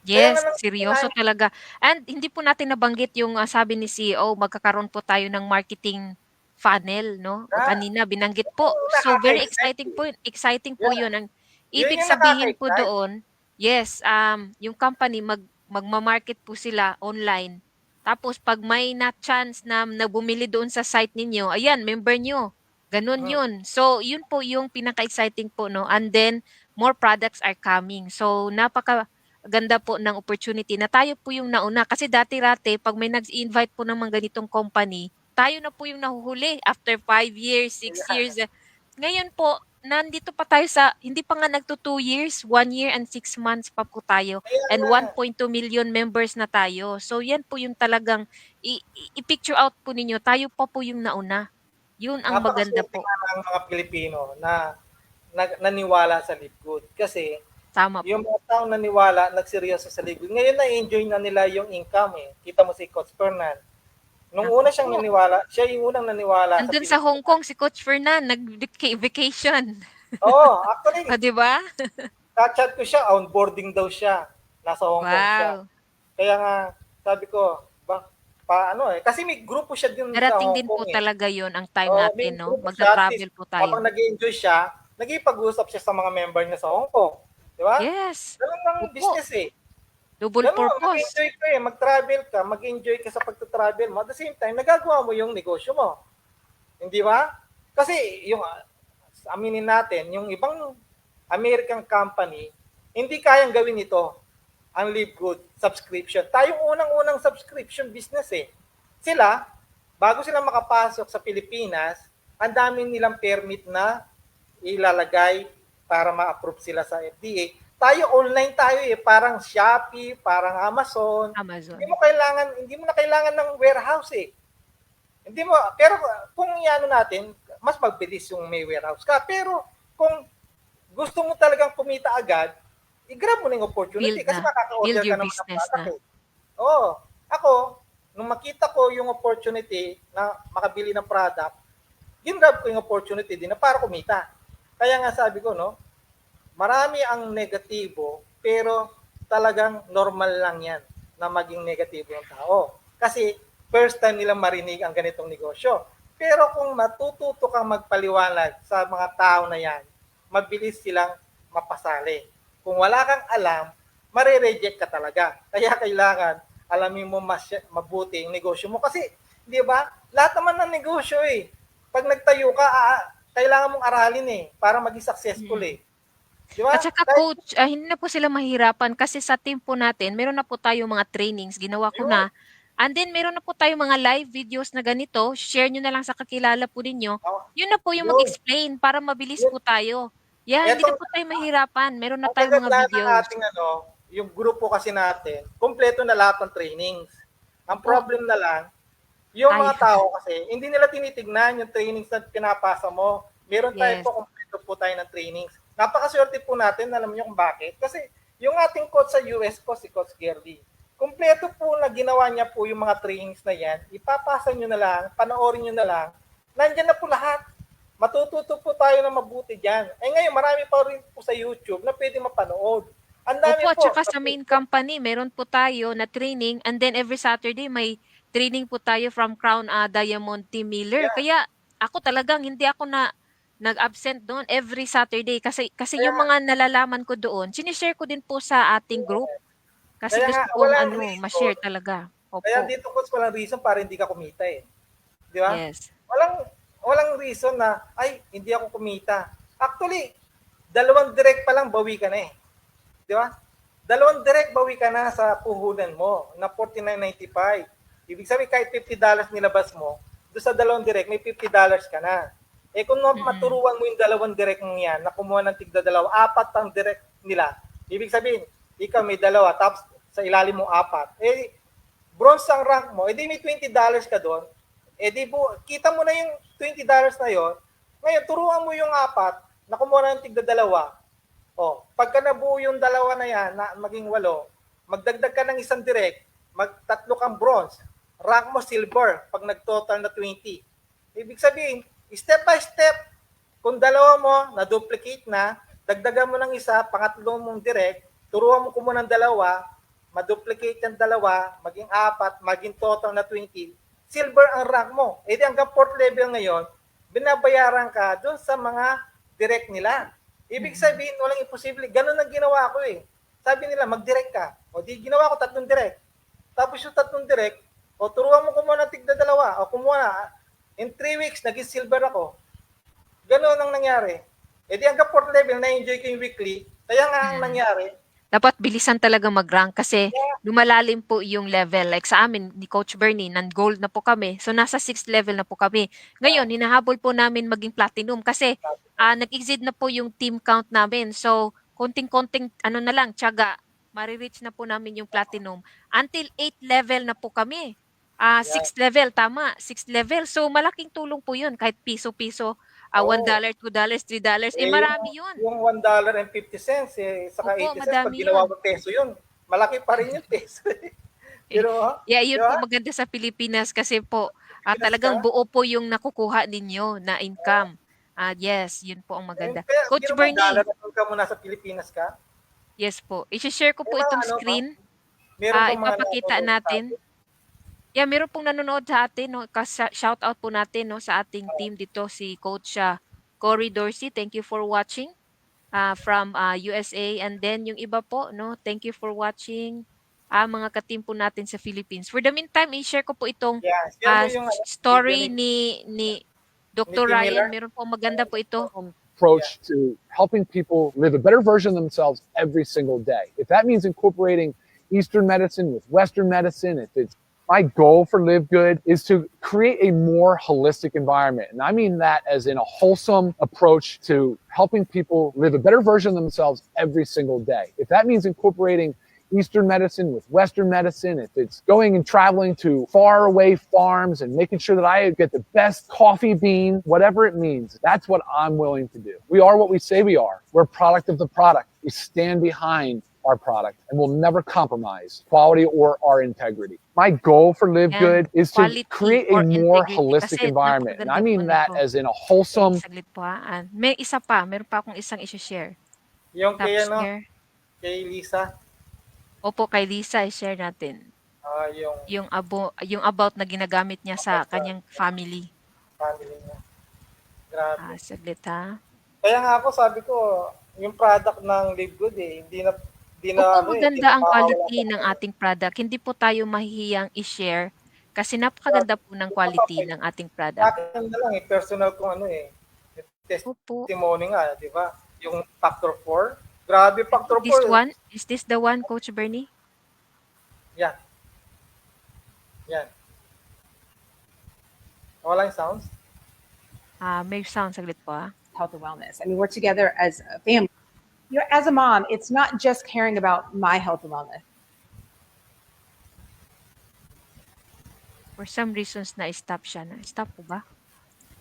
Kaya nga
Yes,
lang,
seryoso talaga. And hindi po natin nabanggit yung sabi ni CEO, magkakaroon po tayo ng marketing funnel, no? O
na,
kanina binanggit
yun
po.
yung
So very
nakaka-excite
exciting
eh.
po, exciting po
Yeah.
'yun. Ang
Yun
ibig
yung
sabihin po
nakaka-excite.
doon, yes, yung company magma-market po sila online. Tapos pag may na chance na bumili doon sa site ninyo, ayan, member nyo. Ganun
Hmm.
'yun. So 'yun po yung pinaka-exciting po, no? And then more products are coming. So ganda po ng opportunity na tayo po yung nauna. Kasi dati-rati, pag may nag-invite po ng mga ganitong company, tayo na po yung nahuhuli after 5 years, 6 years. Ngayon po, nandito pa tayo sa, hindi pa nga nagto 2 years, 1 year and 6 months pa po tayo.
Kaya
And
nga,
1.2 million members na tayo. So yan po yung talagang, i-picture out po ninyo, tayo pa po yung nauna. Yun ang maganda
napakaswerte
po.
nga ng mga Pilipino na naniwala sa Live Good. Kasi
Tama
yung
po.
mga taong naniwala, nagseryoso sa Live Good, ngayon na-enjoy na nila yung income eh. Kita mo si Coach Fernan. Nung
Naku
una siyang
po.
naniwala, siya yung unang naniwala sa
Andun sa Hong
Pilipinas.
Kong si Coach Fernan, nag-vacation.
Oo, actually,
O, 'di ba?
ka-chat ko siya, onboarding daw siya. Nasa Hong Kong siya.
Wow.
Kaya nga, sabi ko, paano eh. Kasi may grupo siya din sa
Darating
Hong
din po
Kong eh.
talaga 'yon ang time
Oo,
natin,
may
'no?
grupo siya. At least,
Magta-travel po tayo.
habang nag-enjoy siya, nagipag-usap siya sa mga member niya sa Hong Kong. Di ba?
Yes.
Ganun lang
Opo,
business eh.
double
Ganun,
purpose.
mag-enjoy ka eh. Mag-travel ka, mag-enjoy ka sa pagta-travel mo. At the same time, nagagawa mo yung negosyo mo. Hindi ba? Kasi yung, aminin natin, yung ibang American company, hindi kayang gawin ito, ang Live Good subscription. Tayong unang-unang subscription business eh. Sila, bago sila makapasok sa Pilipinas, ang dami nilang permit na ilalagay para ma-approve sila sa FDA. Tayo online tayo eh, parang Shopee, parang Amazon.
Amazon.
Hindi mo na kailangan ng warehouse eh. Hindi mo, pero kung iano natin, mas mabilis yung may warehouse ka. Pero kung gusto mo talagang kumita agad, i-grab mo na yung opportunity
Build
kasi
na.
makaka-order
Build
ka
your
naman ng
business
product
na.
eh. Oo. Ako, nung makita ko yung opportunity na makabili ng product, ginrab ko yung opportunity din na para kumita. Kaya nga sabi ko, no, marami ang negatibo, pero talagang normal lang yan na maging negatibo yung tao. Kasi first time nilang marinig ang ganitong negosyo. Pero kung matututo kang magpaliwanag sa mga tao na yan, mabilis silang mapasali. Kung wala kang alam, mare-reject ka talaga. Kaya kailangan alamin mo mabuti yung negosyo mo. Kasi, di ba, lahat naman ng negosyo eh. Pag nagtayo ka, kailangan mong aralin eh, para maging successful
Mm.
eh. Di ba?
At saka
Kahit
coach, hindi na po sila mahirapan kasi sa team po natin, meron na po tayong mga trainings, ginawa ko
yun,
na. And then meron na po tayong mga live videos na ganito, share nyo na lang sa kakilala po ninyo.
oh,
Yun na po yung
yun,
mag-explain para mabilis
yun.
po tayo. Yeah, hindi na
Etong,
po tayo mahirapan. Meron na
ang
tayong mga
kagandahan ng
videos.
ating yung grupo kasi natin, kumpleto na lahat ng trainings. Ang
Opo,
problem na lang, yung
tayo.
mga tao kasi, hindi nila tinitignan yung trainings na pinapasa mo. Meron tayo
Yes.
po, kumpleto po tayo ng trainings. Napakaswerte po natin, alam niyo kung bakit. Kasi yung ating coach sa US po, si Coach Gerly, kumpleto po na ginawa niya po yung mga trainings na yan. Ipapasa nyo na lang, panoorin nyo na lang. Nandyan na po lahat. Matututo po tayo na mabuti dyan. Eh ngayon, marami pa rin po sa YouTube na pwede mapanood. Ang dami
Opo, at
po.
saka sa main company, meron po tayo na training and then every Saturday may training po tayo from Crown Diamond Team Miller.
Yeah.
Kaya ako talagang hindi ako nag-absent doon every Saturday kasi yung
Kaya,
mga nalalaman ko doon, sinishare ko din po sa ating group kasi
kaya nga,
gusto kong
walang reason.
ma-share talaga.
Kaya
Opo.
dito coach, walang reason para hindi ka kumita eh. Di ba?
Yes.
Walang reason na, ay, hindi ako kumita. Actually, dalawang direct pa lang, bawi ka na eh. Di ba? Dalawang direct, bawi ka na sa puhunan mo na $49.95. Ibig sabihin, kahit $50 nilabas mo, doon sa dalawang direct, may $50 ka na. Eh kung
Mm-mm.
maturuan mo yung dalawang direct ng yan, na kumuha ng tigda dalawa, apat ang direct nila. Ibig sabihin, ikaw may dalawa, tapos sa ilalim mo apat. Eh, bronze ang rank mo, edi may $20 ka doon. Edi kita mo na yung $20 na yon. Ngayon, turuan mo yung apat na kumuha ng tigda dalawa. O, pagka nabuo yung dalawa na yan, na maging 8, magdagdag ka ng isang direct, magtatlo kang bronze, rank mo silver pag nag-total na 20. Ibig sabihin, step by step, kung dalawa mo, na-duplicate na, dagdagan mo ng isa, pangatlo mong direct, turuan mo kumuha ng dalawa, ma-duplicate yung dalawa, maging 4, maging total na 20, silver ang rank mo. E di hanggang 4th level ngayon, binabayaran ka doon sa mga direct nila. Ibig sabihin, walang imposible. Ganun ang ginawa ko eh. Sabi nila, mag-direct ka. O di ginawa ko 3 direct. Tapos yung 3 direct, o turuan mo kumuha ng tigda dalawa. O kumuha na. In 3 weeks, naging silver ako. Ganun ang nangyari. E di hanggang 4th level, na-enjoy ko yung weekly. Kaya nga ang nangyari,
Dapat bilisan talaga mag-rank kasi
kaya,
lumalalim po yung level. Like sa amin, ni Coach Bernie, nan-gold na po kami. So, nasa 6th level na po kami. Ngayon, hinahabol po namin maging platinum kasi nag-exceed na po yung team count namin. So, konting-konting, ano na lang, tiyaga, marireach na po namin yung platinum. Until 8th level na po kami.
yeah.
6th level, tama, 6th level. So, malaking tulong po yun. Kahit piso-piso, $1,
Oo.
$2, $3,
Eh,
marami yun.
yung $1.50, saka
Opo,
80 cents, pag
madami
ginawa
yun.
mo peso yun, malaki pa rin yung peso.
Eh,
Pero,
yeah,
di
yun po
ba?
maganda sa Pilipinas kasi po,
Pinas
talagang
ka.
buo po yung nakukuha ninyo na income. Yes, yun po ang maganda.
Kaya,
Coach
biro mo,
Bernie,
dollar na ka muna sa Pilipinas ka.
yes po. I-share ko
May
po
mga
itong
ano ba?
screen.
Meron bang mga
Ipapakita
nanonood sa
natin.
atin?
Yeah, meron pong nanonood sa atin, no? Shout out po natin, no, sa ating
Oh,
team dito, si Coach Cory Dorsey. Thank you for watching from USA. And then yung iba po, no, thank you for watching mga ka-team po natin sa Philippines. For the meantime, i-share ko po itong
yeah, share mo yung video
story ni Dr.
Nicky
Ryan.
Miller.
Meron po maganda po ito.
Yeah.
Approach to helping people live a better version of themselves every single day. If that means incorporating Eastern medicine with Western medicine, if it's my goal for Live Good is to create a more holistic environment. And I mean that as in a wholesome approach to helping people live a better version of themselves every single day. If that means incorporating Eastern medicine with Western medicine, if it's going and traveling to far away farms and making sure that I get the best coffee bean, whatever it means, that's what I'm willing to do. We are what we say we are. We're a product of the product. We stand behind our product and will never compromise quality or our integrity. My goal for Live
And
Good is to
quality
create a
or
more
integrity
holistic
kasi
environment. And I
napakaganda po
mean that
nito.
as in a
Okay,
wholesome.
saglit po ha. And may isa pa, meron pa akong isang i-share.
Yung
Tap
kay ano,
share.
kay Lisa,
Opo, kay Lisa, i-share natin.
yung
Yung about na ginagamit niya sa
sa
kanyang family.
family niya. Grabe.
Saglit ha.
Kaya nga ako sabi ko, yung product ng Live Good hindi na
Opo,
ano hindi
maganda
na
ang
makakawala
quality
sa
ng
akin.
ating product. Hindi po tayo mahihiyang i-share kasi napakaganda po ng quality ng ating
Sa
product.
akin na lang personal kong ano
Opo.
testimony nga, di ba? Yung Factor 4. Grabe Factor 4.
Is this the one, Coach Bernie?
Yan. Yan. Wala yung sounds?
May sound, saglit po ha.
Health and wellness. I mean, we're together as a family. As a mom, it's not just caring about my health and wellness.
For some reasons na-stop siya. Na-stop po ba?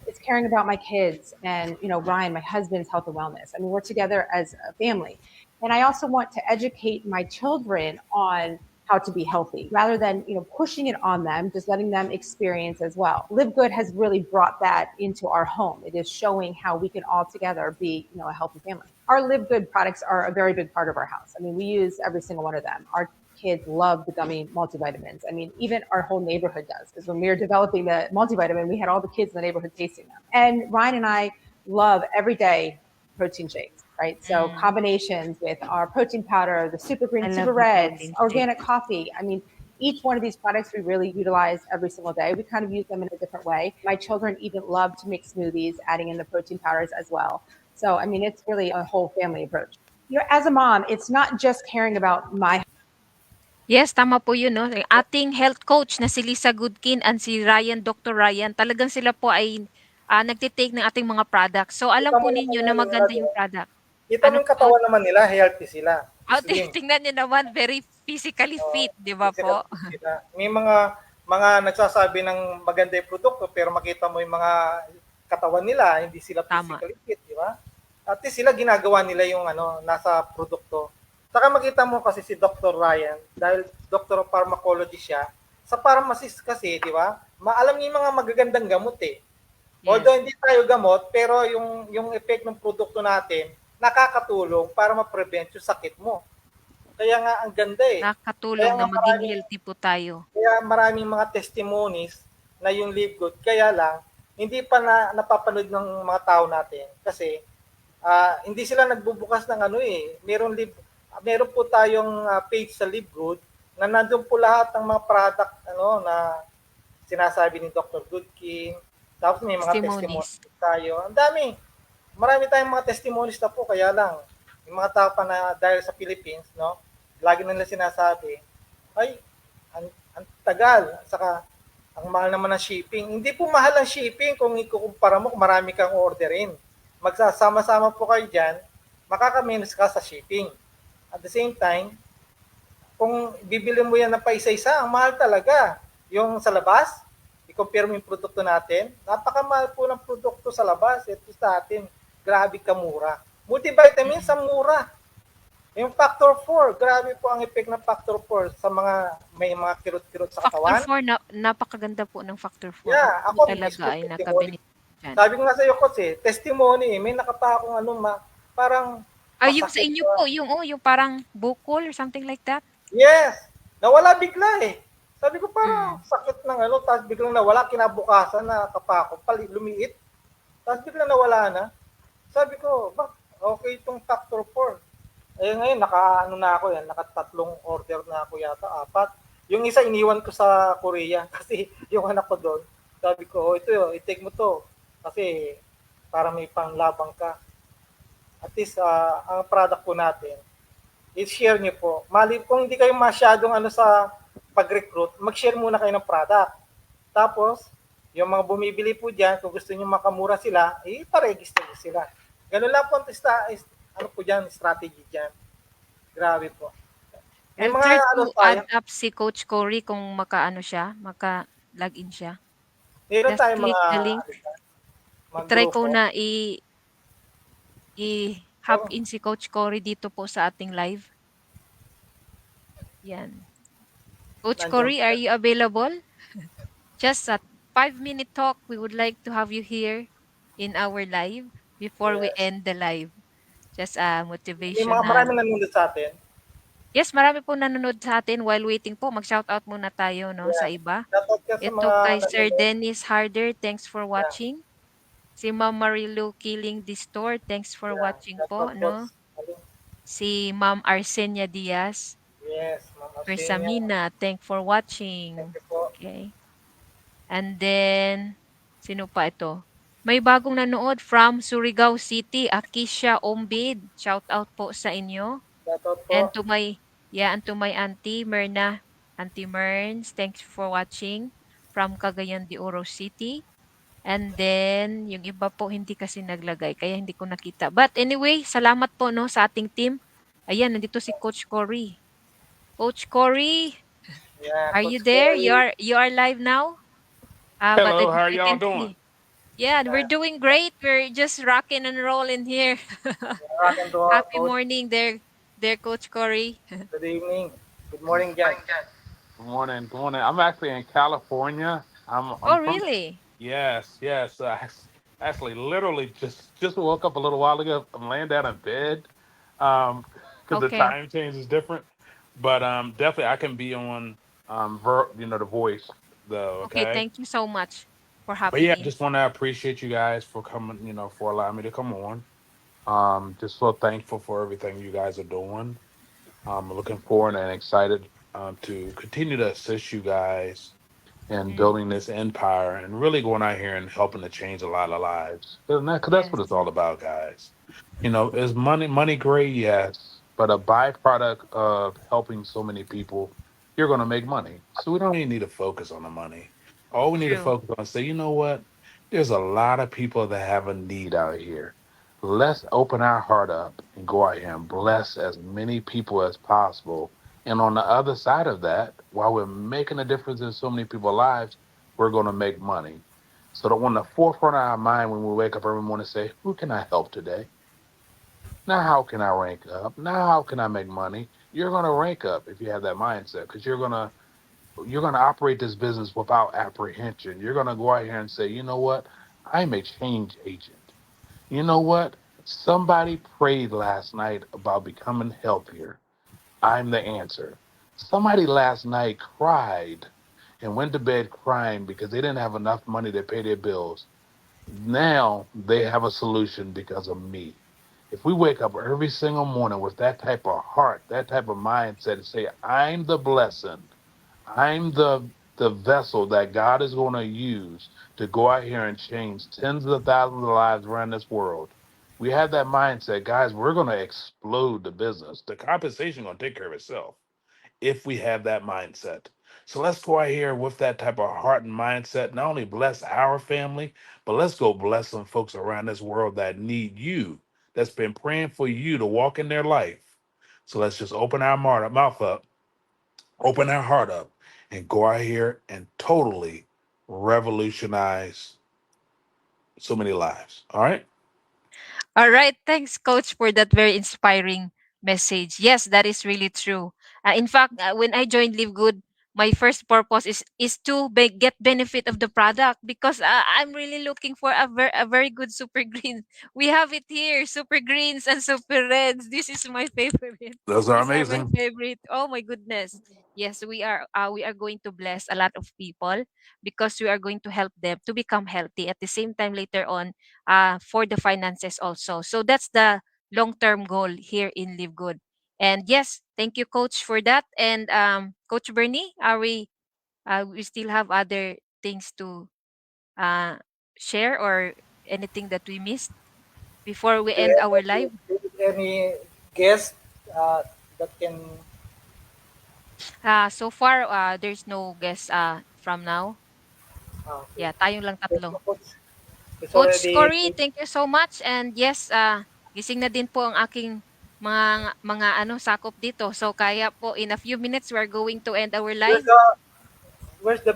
It's caring about my kids and, Ryan, my husband's health and wellness. I mean, we're together as a family. And I also want to educate my children on how to be healthy rather than, pushing it on them, just letting them experience as well. Live Good has really brought that into our home. It is showing how we can all together be, a healthy family. Our Live Good products are a very big part of our house. I mean, we use every single one of them. Our kids love the gummy multivitamins. I mean, even our whole neighborhood does, because when we were developing the multivitamin, we had all the kids in the neighborhood tasting them. And Ryan and I love everyday protein shakes, right? So combinations with our protein powder, the super
I
green,
love
super
the
reds,
protein
organic coffee. I mean, each one of these products we really utilize every single day. We kind of use them in a different way. My children even love to make smoothies, adding in the protein powders as well. So, I mean, it's really a whole family approach. As a mom, it's not just caring about my
Yes, tama po yun, no? Yung ating health coach na si Lisa Goodkin and si Dr. Ryan, talagang sila po ay nagtitake ng ating mga products. So, alam
Kita
po
mo
ninyo
naman
na
yung
maganda
ano,
yung product.
Kita mo
Ano
yung
po?
katawan naman nila, healthy sila. Slim.
Tingnan nyo naman, very physically fit, di ba po?
Sila. May mga nagsasabi ng maganda yung produkto pero makita mo yung mga katawan nila, hindi sila
Tama.
physically fit, di ba? At least sila ginagawa nila yung nasa produkto. Saka makita mo kasi si Dr. Ryan, dahil Dr. of Pharmacology siya, sa pharmacist kasi, di ba? Maalam niya yung mga magagandang gamot eh.
Yes.
Although hindi tayo gamot, pero yung effect ng produkto natin, nakakatulong para ma-prevent yung sakit mo. Kaya nga ang ganda eh.
Nakatulong
Kaya
na
nga
maging healthy po tayo.
Kaya maraming mga testimonies na yung Live Good. Kaya lang, hindi pa napapanood ng mga tao natin. Kasi hindi sila nagbubukas ng meron po tayong page sa Live Good na nandun po lahat ng mga product na sinasabi ni Dr. Goodkin. Tapos may mga testimonies tayo. Ang dami. Marami tayong mga testimonies na po, kaya lang yung mga tao pa na dahil sa Philippines, no, lagi nila sinasabi, ay, ang tagal, saka ang mahal naman ng shipping. Hindi po mahal ang shipping kung ikukumpara mo kung marami kang orderin. Magsasama-sama po kayo dyan, makaka-minus ka sa shipping. At the same time, kung bibili mo yan na pa isa-isa, ang mahal talaga. Yung sa labas, i-compare mo yung produkto natin, napakamahal po ng produkto sa labas. Ito sa atin, grabe kamura. Multivitamins, ang mura. Yung Factor 4, grabe po ang effect ng Factor 4 sa may mga kirot-kirot sa katawan.
Factor 4, napakaganda po ng Factor 4.
Yeah, ako
talaga ay
testimony.
nakabenefit dyan.
Sabi ko nga sa iyo, Coach, testimony, may nakapa akong parang
yung sa inyo po, yung parang bukol or something like that?
Yes, nawala bigla eh. Sabi ko parang sakit ng tapos biglang nawala, kinabukasan na kapako, lumiit. Tapos biglang nawala na. Sabi ko, okay itong Factor 4. Eh ngayon, nakatatlong order na ako yata, 4. Yung isa iniwan ko sa Korea kasi yung anak ko doon. Sabi ko, ito yun, i-take mo to. Kasi para may panglabang ka. At least, ang product po natin, i-share niyo po. Mali, kung hindi kayo masyadong sa pag-recruit, mag-share muna kayo ng product. Tapos, yung mga bumibili po dyan, kung gusto niyo makamura sila, iparegister sila. Ganun lang po ang strategy dyan. Grabe po. May
I'll
mga
try
ano
to
tayo,
add up si Coach Cory kung maka-ano siya, maka-login siya.
meron
Just
tayong
click
mga
the link.
ano dyan, mga
I-try ko
grupo.
na i-hop
Oh,
in si Coach Cory dito po sa ating live. Yan. Coach
nandiyan
Cory,
po
are
yan.
you available? Just a 5-minute talk. We would like to have you here in our live before we
Yes.
end the live. Just a
May mga maraming
motivational.
nanonood sa atin.
Yes, marami po nanonood sa atin. While waiting po, mag-shoutout muna tayo no, sa
Yes.
iba.
Shoutout ka sa
Ito
mga
kay Sir
nanonood.
Dennis Harder, thanks for
Yan.
watching. Si Ma'am Marilu Killing the Store, thanks for
Yan.
watching po.
Shoutout po.
No? Si Ma'am Arsenia Diaz,
Yes, Ma'am Arsinia.
Persamina, thanks for
Thank
watching.
you po.
Okay. And then, sino pa ito? May bagong nanood from Surigao City, Akisha Ombid. Shout out po sa inyo.
Shoutout po.
And to my, yeah, and to my auntie, Myrna, Auntie Merns, thanks for watching from Cagayan de Oro City. And then, yung iba po hindi kasi naglagay, kaya hindi ko nakita. But anyway, salamat po no sa ating team. Ayan, nandito si Coach Cory. Coach Cory,
Yeah,
are you
Coach
there?
Cory.
You are live now? But
Hello, how are
I
y'all
can
doing?
see. Yeah, we're
Yeah,
doing great. We're just rocking and rolling here.
rock and roll,
Happy
Coach.
morning there, Coach Cory.
Good evening. Good morning, Jan.
Good morning. Good morning. I'm actually in California. I'm
Oh,
from
really?
yes, yes. Actually, literally just woke up a little while ago. I'm laying down in bed because the
Okay.
time change is different. But definitely I can be on the voice though.
Okay,
Okay.
thank you so much for
But
hopping
yeah,
in.
just want to appreciate you guys for coming. For allowing me to come on. Just so thankful for everything you guys are doing. I'm looking forward and excited to continue to assist you guys in
Mm,
building this empire and really going out here and helping to change a lot of lives. Because that's what it's
yes,
all about, guys. Is money great? Yes, but a byproduct of helping so many people, you're going to make money. So we don't even need to focus on the money. All we need to
true.
focus on is say, you know what? There's a lot of people that have a need out here. Let's open our heart up and go out here and bless as many people as possible. And on the other side of that, while we're making a difference in so many people's lives, we're going to make money. So that on the forefront of our mind when we wake up every morning, say, who can I help today? Now, how can I rank up? Now, how can I make money? You're going to rank up if you have that mindset because you're gonna operate this business without apprehension. You're gonna go out here and say, you know what? I'm a change agent. You know what? Somebody prayed last night about becoming healthier. I'm the answer. Somebody last night cried and went to bed crying because they didn't have enough money to pay their bills. Now they have a solution because of me. If we wake up every single morning with that type of heart, that type of mindset, and say, I'm the blessing, I'm the vessel that God is going to use to go out here and change tens of thousands of lives around this world. We have that mindset, guys, we're going to explode the business. The compensation going to take care of itself if we have that mindset. So let's go out here with that type of heart and mindset. Not only bless our family, but let's go bless some folks around this world that need you, that's been praying for you to walk in their life. So let's just open our mouth up, open our heart up, and go out here and totally revolutionize so many lives. All right.
All right. Thanks, Coach, for that very inspiring message. Yes, that is really true. In fact, when I joined Live Good, my first purpose is to get benefit of the product because I'm really looking for a very good super green. We have it here, super greens and super reds. This is my favorite.
Those are
These are my
amazing.
favorite. Oh my goodness. Yes, we are going to bless a lot of people because we are going to help them to become healthy. At the same time, later on, for the finances also. So that's the long-term goal here in Live Good. And yes, thank you, Coach, for that. And Coach Bernie, are we still have other things to uh, share or anything that we missed before we end our live?
Any guest that can,
So far, there's no guest from now.
okay.
Yeah, tayong lang
Yes,
tatlo.
Coach. It's
Coach
already,
Cory, thank you so much. And yes, gising na din po ang aking mga ano sakop dito. So kaya po in a few minutes we're going to end our
Where's
live.
the, where's the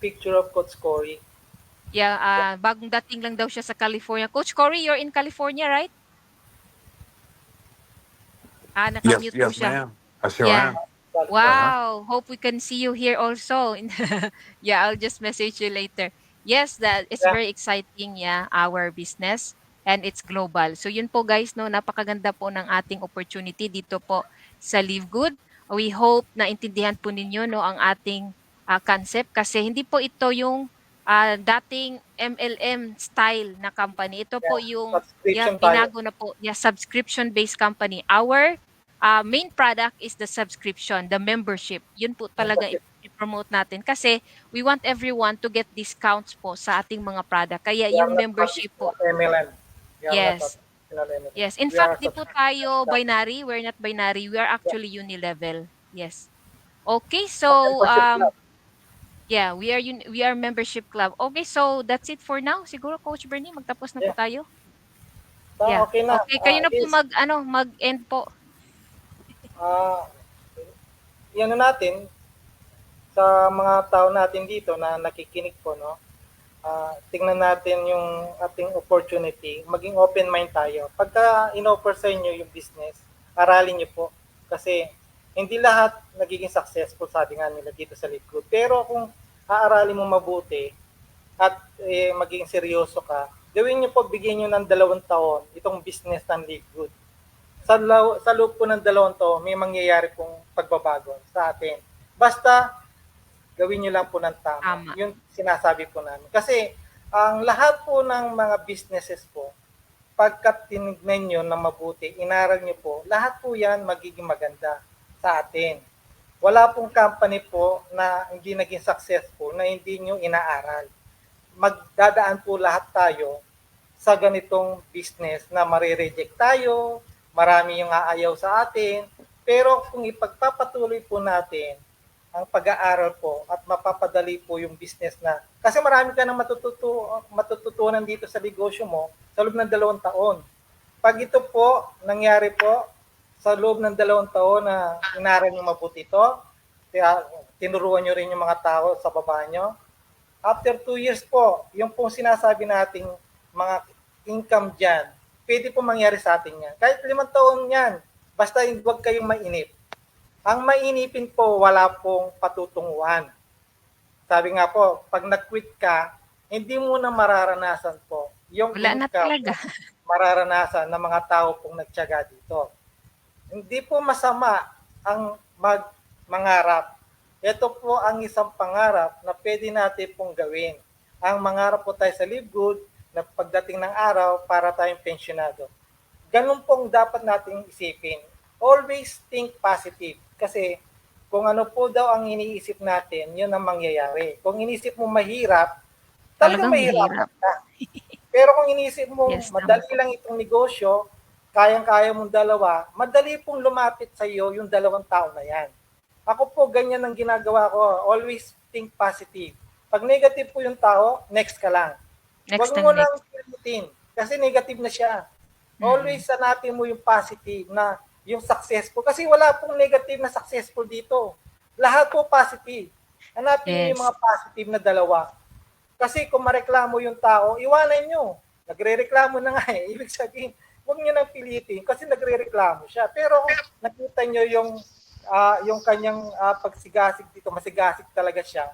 picture of Coach Cory?
Yeah, bagong dating lang daw siya sa California. Coach Cory, you're in California, right?
Yes,
Naka-mute po
yes,
siya.
ma'am. I sure
Yeah.
am. Uh-huh.
Wow. Hope we can see you here also. Yeah, I'll just message you later. Yes, that it's
Yeah.
very exciting, yeah, our business and it's global. So yun po guys, no, napakaganda po ng ating opportunity dito po sa Live Good. We hope na intindihan po ninyo no ang ating concept kasi hindi po ito yung dating MLM style na company. Ito po
Yeah.
yung
Subscription tayo.
binago na po, yeah, subscription-based company. Our main product is the subscription, the membership. Yun po talaga
Membership.
i-promote natin kasi we want everyone to get discounts po sa ating mga product. Kaya
We are
yung
not
membership
traditional
po,
MLM. We are not
yes.
traditional MLM.
Yes. In
We are
fact, di po
subscription.
tayo binary. We're not binary. We are actually unilevel. Yes. Okay, so
Membership club.
yeah, we are membership club. Okay, so that's it for now. Siguro Coach Bernie, magtapos na po
Yeah.
tayo.
So,
Yeah.
okay na.
Okay, kayo na po
Yes.
mag-end po.
Yan na natin sa mga tao natin dito na nakikinig po, no? Tingnan natin yung ating opportunity. Maging open mind tayo. Pagka in-offer sa inyo yung business, aralin niyo po. Kasi hindi lahat nagiging successful, sabi nga nila dito sa Live Good. Pero kung aaralin mo mabuti at maging seryoso ka, gawin niyo po, bigyan niyo ng 2 taon itong business ng Live Good. Sa loob po ng 2 taon, may mangyayari pong pagbabago sa atin. Basta gawin nyo lang po ng tama.
Tama.
Yung sinasabi po namin. Kasi ang lahat po ng mga businesses po, pagkat tinignan nyo na mabuti, inaral nyo po, lahat po yan magiging maganda sa atin. Wala pong company po na hindi naging successful na hindi nyo inaaral. Magdadaan po lahat tayo sa ganitong business na marireject tayo, marami yung aayaw sa atin, pero kung ipagpapatuloy po natin ang pag-aaral po at mapapadali po yung business na, kasi marami ka nang matututunan dito sa negosyo mo sa loob ng 2 taon. Pag ito po, nangyari po sa loob ng 2 taon na inaral nyo mabuti ito, tinuruan nyo rin yung mga tao sa baba nyo, after 2 years po, yung pong sinasabi nating mga income dyan, pwede po mangyari sa atin yan. Kahit 5 taon yan, basta huwag kayong mainip. Ang mainipin po, wala pong patutunguhan. Sabi nga po, pag nag-quit ka, hindi mo na mararanasan po yung
Wala na
income
talaga.
mararanasan ng mga tao pong nagtiyaga dito. Hindi po masama ang mangarap. Ito po ang isang pangarap na pwede natin pong gawin. Ang mangarap po tayo sa Live Good na pagdating ng araw para tayong pensyonado. Ganun pong dapat nating isipin. Always think positive. Kasi kung ano po daw ang iniisip natin, yun ang mangyayari. Kung iniisip mo mahirap, talagang mahirap ka. Pero kung iniisip mo,
Yes,
madali lang itong negosyo, kayang-kaya mong dalawa, madali pong lumapit sa iyo yung 2 tao na yan. Ako po, ganyan ang ginagawa ko. Always think positive. Pag negative po yung tao, next ka lang.
Next
Huwag mo
and
lang
next.
pilitin. Kasi negative na siya. Always hanapin mo yung positive na yung successful. Kasi wala pong negative na successful dito. Lahat po positive. Hanapin niyo yung
Yes.
mga positive na 2. Kasi kung mareklamo yung tao, iwanan nyo. Nagre-reklamo na nga eh. Ibig sabihin, huwag nyo nang pilitin kasi nagre-reklamo siya. Pero kung nakita nyo yung kanyang pagsigasig dito, masigasig talaga siya,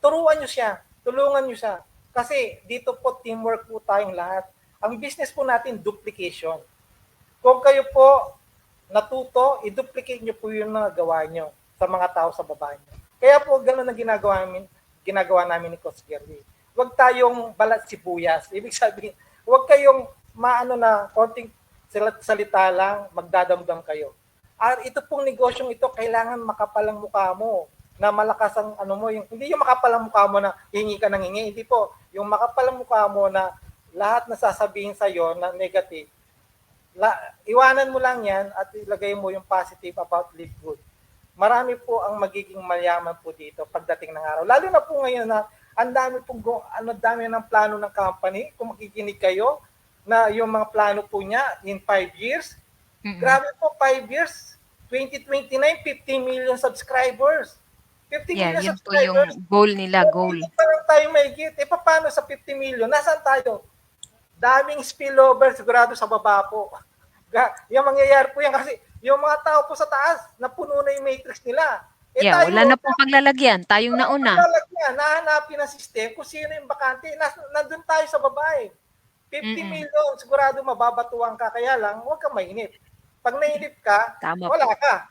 turuan nyo siya, tulungan nyo siya. Kasi dito po, teamwork po tayong lahat. Ang business po natin, duplication. Kung kayo po natuto, i-duplicate nyo po yung nagawa nyo sa mga tao sa baba nyo. Kaya po, ganun ang ginagawa namin ni Coach Gary. Huwag tayong balat sibuyas. Ibig sabihin, huwag kayong konting salita lang, magdadamdam kayo. Ito pong negosyong ito, kailangan makapalang mukha mo, na malakas ang hindi yung makapalang mukha mo na hingi ka ng hingi, hindi po. Yung makapalang mukha mo na lahat na sasabihin sa'yo na negative, iwanan mo lang yan at ilagay mo yung positive about Live Good. Marami po ang magiging mayaman po dito pagdating ng araw. Lalo na po ngayon na ang dami ng plano ng company. Kung makikinig kayo na yung mga plano po niya in 5 years,
Mm.
Grabe po, 5 years, 2029, 50 million subscribers. 50
Yeah,
million
yun po
subscribers,
yung goal nila,
4
goal.
million pa lang tayo mahigit. Eh, paano sa 50 million? Nasaan tayo? Daming spillover sigurado sa baba po. Yung mangyayari po yan kasi yung mga tao po sa taas, napuno na yung matrix nila. Eh
Yeah,
tayo,
wala na pong paglalagyan. Tayong nauna.
lalagyan, nahanapin ng system kung sino yung bakante. Nandun tayo sa baba eh. 50
Mm-mm.
million, sigurado mababatuan ka. Kaya lang, huwag kang mainip. Pag nainip ka,
Tama
wala
po.
ka.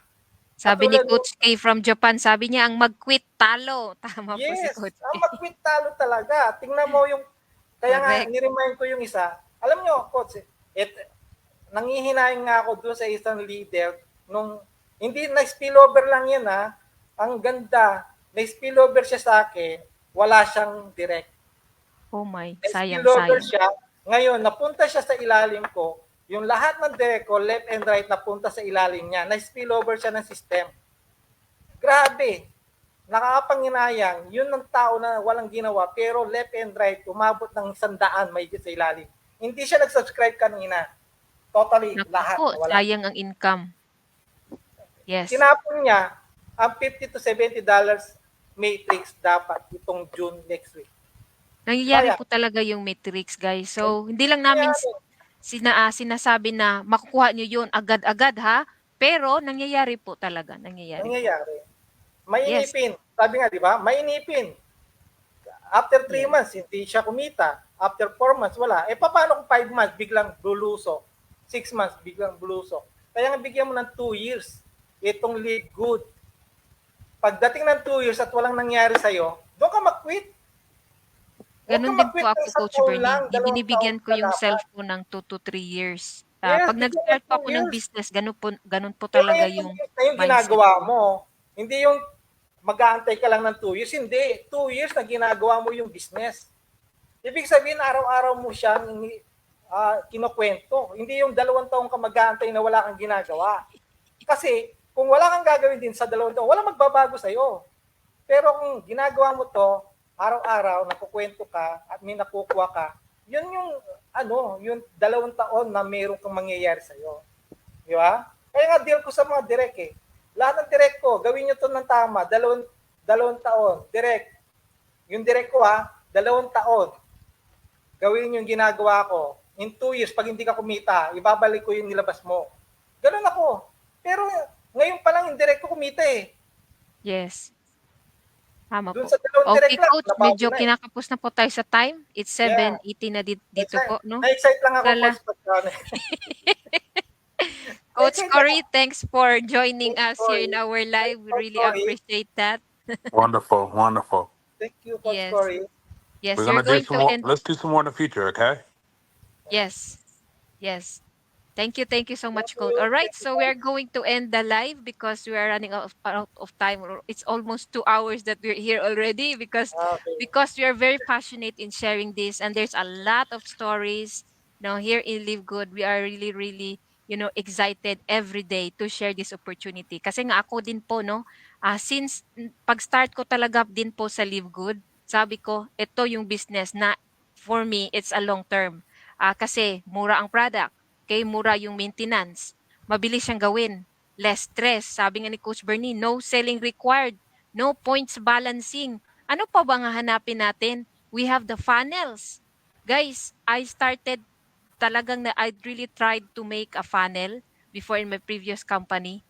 Sabi ni
Katulad
Coach K from Japan, sabi niya ang mag-quit talo. Tama po si
yes,
Coach
ang
K.
mag-quit talo talaga. Tingnan mo yung, kaya nga,
Correct.
niremind ko yung isa. Alam nyo, coach, nangihinayang nga ako doon sa isang leader nung, hindi na-spillover lang yan ha. Ang ganda, na-spillover siya sa akin, wala siyang direct.
Oh my, sayang,
Na-spillover
sayang.
siya, ngayon, napunta siya sa ilalim ko, yung lahat ng direct ko, left and right, napunta sa ilalim niya. Na-spillover siya ng system. Grabe, nakakapanginayang, yun ng tao na walang ginawa, pero left and right, umabot ng 100 may sa ilalim. Hindi siya nag-subscribe kanina. Totally,
Naku
lahat,
po,
wala.
sayang ang income. Yes.
Tinapon niya, ang $50 to $70 matrix dapat itong June next week.
Nangyayari
Kaya,
po talaga yung matrix, guys. So, hindi lang namin
kaya
sinasabi na makukuha nyo yun agad-agad ha, pero nangyayari po talaga, nangyayari po.
nangyayari.
Yes.
Mainipin. Sabi nga, di ba? Mainipin. After 3
Yes.
months, hindi siya kumita. After 4 months, wala. Eh, paano kung 5 months, biglang bulusok? 6 months, biglang bulusok. Kaya nga bigyan mo ng 2 years. Itong lead good. Pagdating ng 2 years at walang nangyari sa'yo, doon ka mag-quit. Huwag
Ganun
kang
din po
mag-quit ng
ako,
isang
Coach
taon lang,
Bernie.
2 taon
Binibigyan ko
ka
yung
dapat.
cellphone ng 2 to 3 years.
Yes,
Pag
bigyan mo
nag-start po
2
ako ng
years.
business, ganun po
Pero
talaga
yung,
yung
yung
mindset
ginagawa
ko.
mo, hindi yung mag-aantay ka lang ng 2 years. Hindi. 2 years na ginagawa mo yung business. Ibig sabihin, araw-araw mo siyang kinukwento. Hindi yung 2 taong ka mag-aantay na wala kang ginagawa. Kasi, kung wala kang gagawin din sa 2 taon, wala magbabago sa'yo. Pero kung ginagawa mo to, araw-araw, nakukwento ka at may nakukuha ka, yun yung, yung 2 taon na meron kang mangyayari sa'yo. Di ba? Kaya nga deal ko sa mga direct eh. Lahat ng direct ko, gawin nyo to ng tama, 2 taon, direct. Yung direct ko 2 taon. Gawin yung ginagawa ko. In 2 years, pag hindi ka kumita, ibabalik ko yung nilabas mo. Ganun ako. Pero ngayon pa lang yung direct ko kumita eh.
Yes. Tama
Doon
po.
sa 2 direct
Okay,
lang,
Coach,
nabago
medyo
na eh.
kinakapos na po tayo sa time. It's
Yeah.
7:18 na dito po, no?
Na-excite lang ako,
Sala.
Coach. Pagka,
Coach
na-excite
Cory,
ako.
thanks for joining
Coach
us here
Cory.
in our live. We
Coach
really
Cory.
appreciate that.
Wonderful, wonderful.
Thank you, Coach
Yes.
Cory.
Yes,
We're
you're
gonna do
going
some
to
more.
end.
Let's do some more in the future, okay?
Yes. Yes. Thank you so
Thank
much, Coach.
you.
All right,
Thank you,
so we are
guys.
going to end the live because we are running out of time. It's almost 2 hours that we're here already
Okay.
because we are very passionate in sharing this, and there's a lot of stories. Here in Live Good, we are really, really, excited every day to share this opportunity. Kasi nga ako din po, no, since pag-start ko talaga din po sa Live Good, sabi ko, ito yung business na for me, it's a long term. Kasi mura ang product. Okay, mura yung maintenance. Mabilis siyang gawin. Less stress. Sabi nga ni Coach Bernie, no selling required. No points balancing. Ano pa ba nga hanapin natin? We have the funnels. Guys, I started talagang I really tried to make a funnel before in my previous company.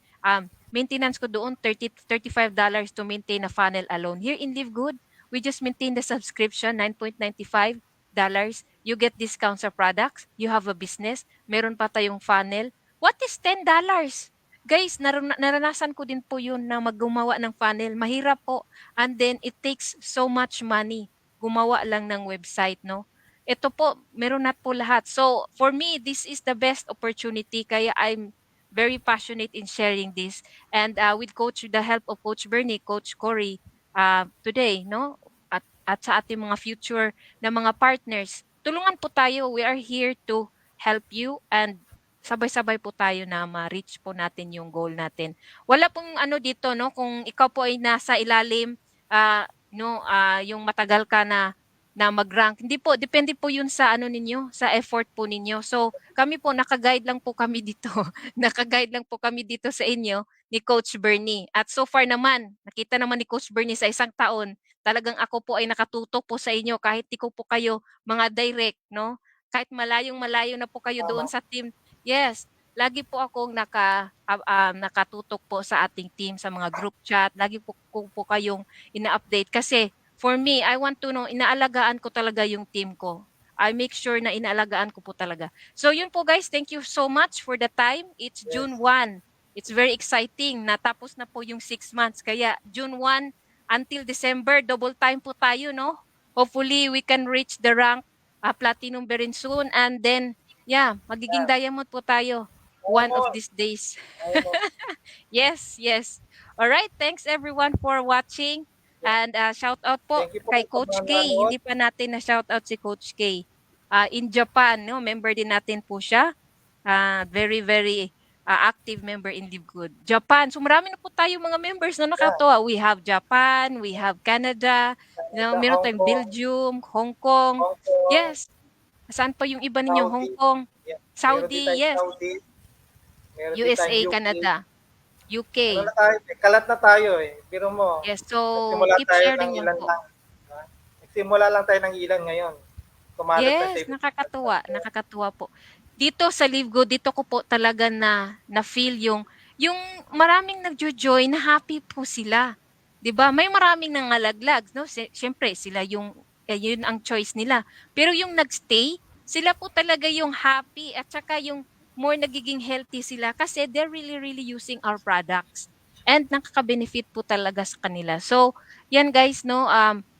Maintenance ko doon, $30 to $35 to maintain a funnel alone. Here in Live Good, we just maintain the subscription, $9.95. You get discounts sa products. You have a business. Meron pa tayong funnel. What is $10? Guys, naranasan ko din po yun na maggumawa ng funnel. Mahirap po. And then, it takes so much money. Gumawa lang ng website, no? Ito po, meron na po lahat. So, for me, this is the best opportunity. Kaya I'm very passionate in sharing this. And with the help of Coach Bernie, Coach Cory, today, no? At sa ating mga future na mga partners, tulungan po tayo. We are here to help you and sabay-sabay po tayo na ma-reach po natin yung goal natin. Wala pong ano dito, no? Kung ikaw po ay nasa ilalim, yung matagal ka na na mag-rank. Hindi po, depende po yun sa ano ninyo, sa effort po ninyo. So, kami po, naka-guide lang po kami dito. Naka-guide lang po kami dito sa inyo ni Coach Bernie. At so far naman, nakita naman ni Coach Bernie sa isang taon, talagang ako po ay nakatutok po sa inyo kahit di ko po kayo mga direct, no? Kahit malayong-malayo na po kayo doon
Tama.
sa team. Yes, lagi po akong nakatutok po sa ating team sa mga group chat. Lagi po kayong ina-update kasi for me, I want to know, inaalagaan ko talaga yung team ko. I make sure na inaalagaan ko po talaga. So yun po guys, thank you so much for the time. It's
Yes.
June 1. It's very exciting. Natapos na po yung 6 months. Kaya June 1 until December, double time po tayo, no? Hopefully, we can reach the rank platinum very soon. And then, yeah, magiging
Yeah.
diamond po tayo one of
Oo.
these days.
Oo.
Yes, yes. All right, thanks everyone for watching. And shout out po
Thank you po
kay
sa
Coach
mga
K.
nanood.
Hindi pa natin na shout out si Coach K. In Japan, no, member din natin po siya. Very very active member in Live Good. Japan. So marami na po tayo mga members na
Yeah.
nakatuwa. We have Japan, we have Canada,
Sa
meron
Hong
tayong
Kong,
Belgium, Hong Kong.
Hong Kong,
Yes. Saan pa yung iba ninyo? Hong
Saudi.
Kong,
Yeah. Meron din
Saudi,
tayong
yes.
Saudi. Meron din
USA,
tayong UK.
Canada, UK.
Ano na tayo? Kalat na tayo eh. Biro mo.
Yes, so
Nagsimula
keep
tayo ng
sharing lang
ilan
po.
lang. Ha? Nagsimula lang tayo ng ilan ngayon. Kumalat na
Yes,
sa
nakakatuwa po. Dito sa Live Good, dito ko po talaga na feel yung maraming nagjo-join na happy po sila. 'Di ba? May maraming nangalaglag, no? Siyempre sila yung yun ang choice nila. Pero yung nagstay, sila po talaga yung happy at saka yung more nagiging healthy sila kasi they're really really using our products. And nakaka-benefit po talaga sa kanila. So, yan guys, no,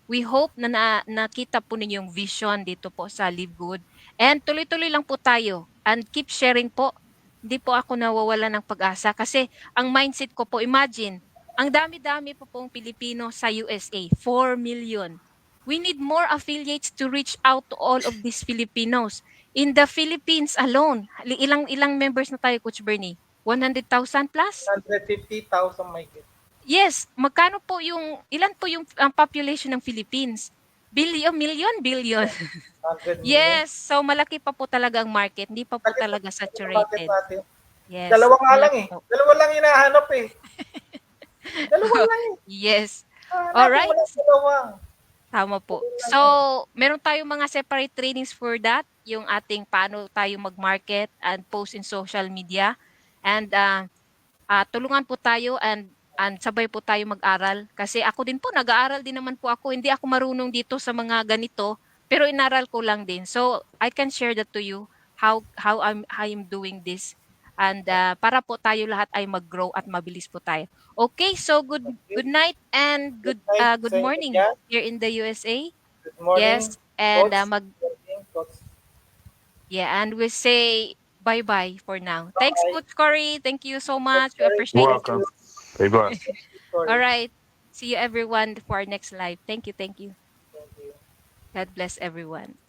we hope na nakita po ninyo yung vision dito po sa Live Good. And tuloy-tuloy lang po tayo and keep sharing po. Hindi po ako nawawala ng pag-asa kasi ang mindset ko po, imagine, ang dami-dami po pong Pilipino sa USA, 4 million. We need more affiliates to reach out to all of these Filipinos. In the Philippines alone, ilang members na tayo, Coach Bernie? 100,000 plus?
150,000 may get.
Yes, magkano po ilan po yung ang population ng Philippines? Billion, million, billion.
100 million.
Yes, so malaki pa po talaga ang market, hindi pa po
Bakit
talaga
bakit
saturated.
natin?
Yes.
Dalawa nga lang
malaki
eh.
po.
Dalawa lang hinahanap eh. Dalawa lang eh.
Yes,
Hanapin
alright.
mo lang dalawa.
Tama po. So, meron tayong mga separate trainings for that, yung ating paano tayo mag-market and post in social media. And tulungan po tayo and sabay po tayo mag-aral. Kasi ako din po, nag-aaral din naman po ako. Hindi ako marunong dito sa mga ganito, pero inaral ko lang din. So, I can share that to you, how I'm doing this. And para po tayo lahat ay mag-grow at mabilis po tayo. Okay, so good night and
Good night
good
sa inyo
morning
dyan.
here in the USA.
Good morning,
Yes, and
Coach. Good morning, Coach.
and we say bye-bye for now. Thanks,
Bye.
Coach Corey. Thank you so much. We
Very
appreciate it.
Welcome. Be blessed.
sorry.
All right. See you everyone for our next live. Thank you.
Thank you.
God bless everyone.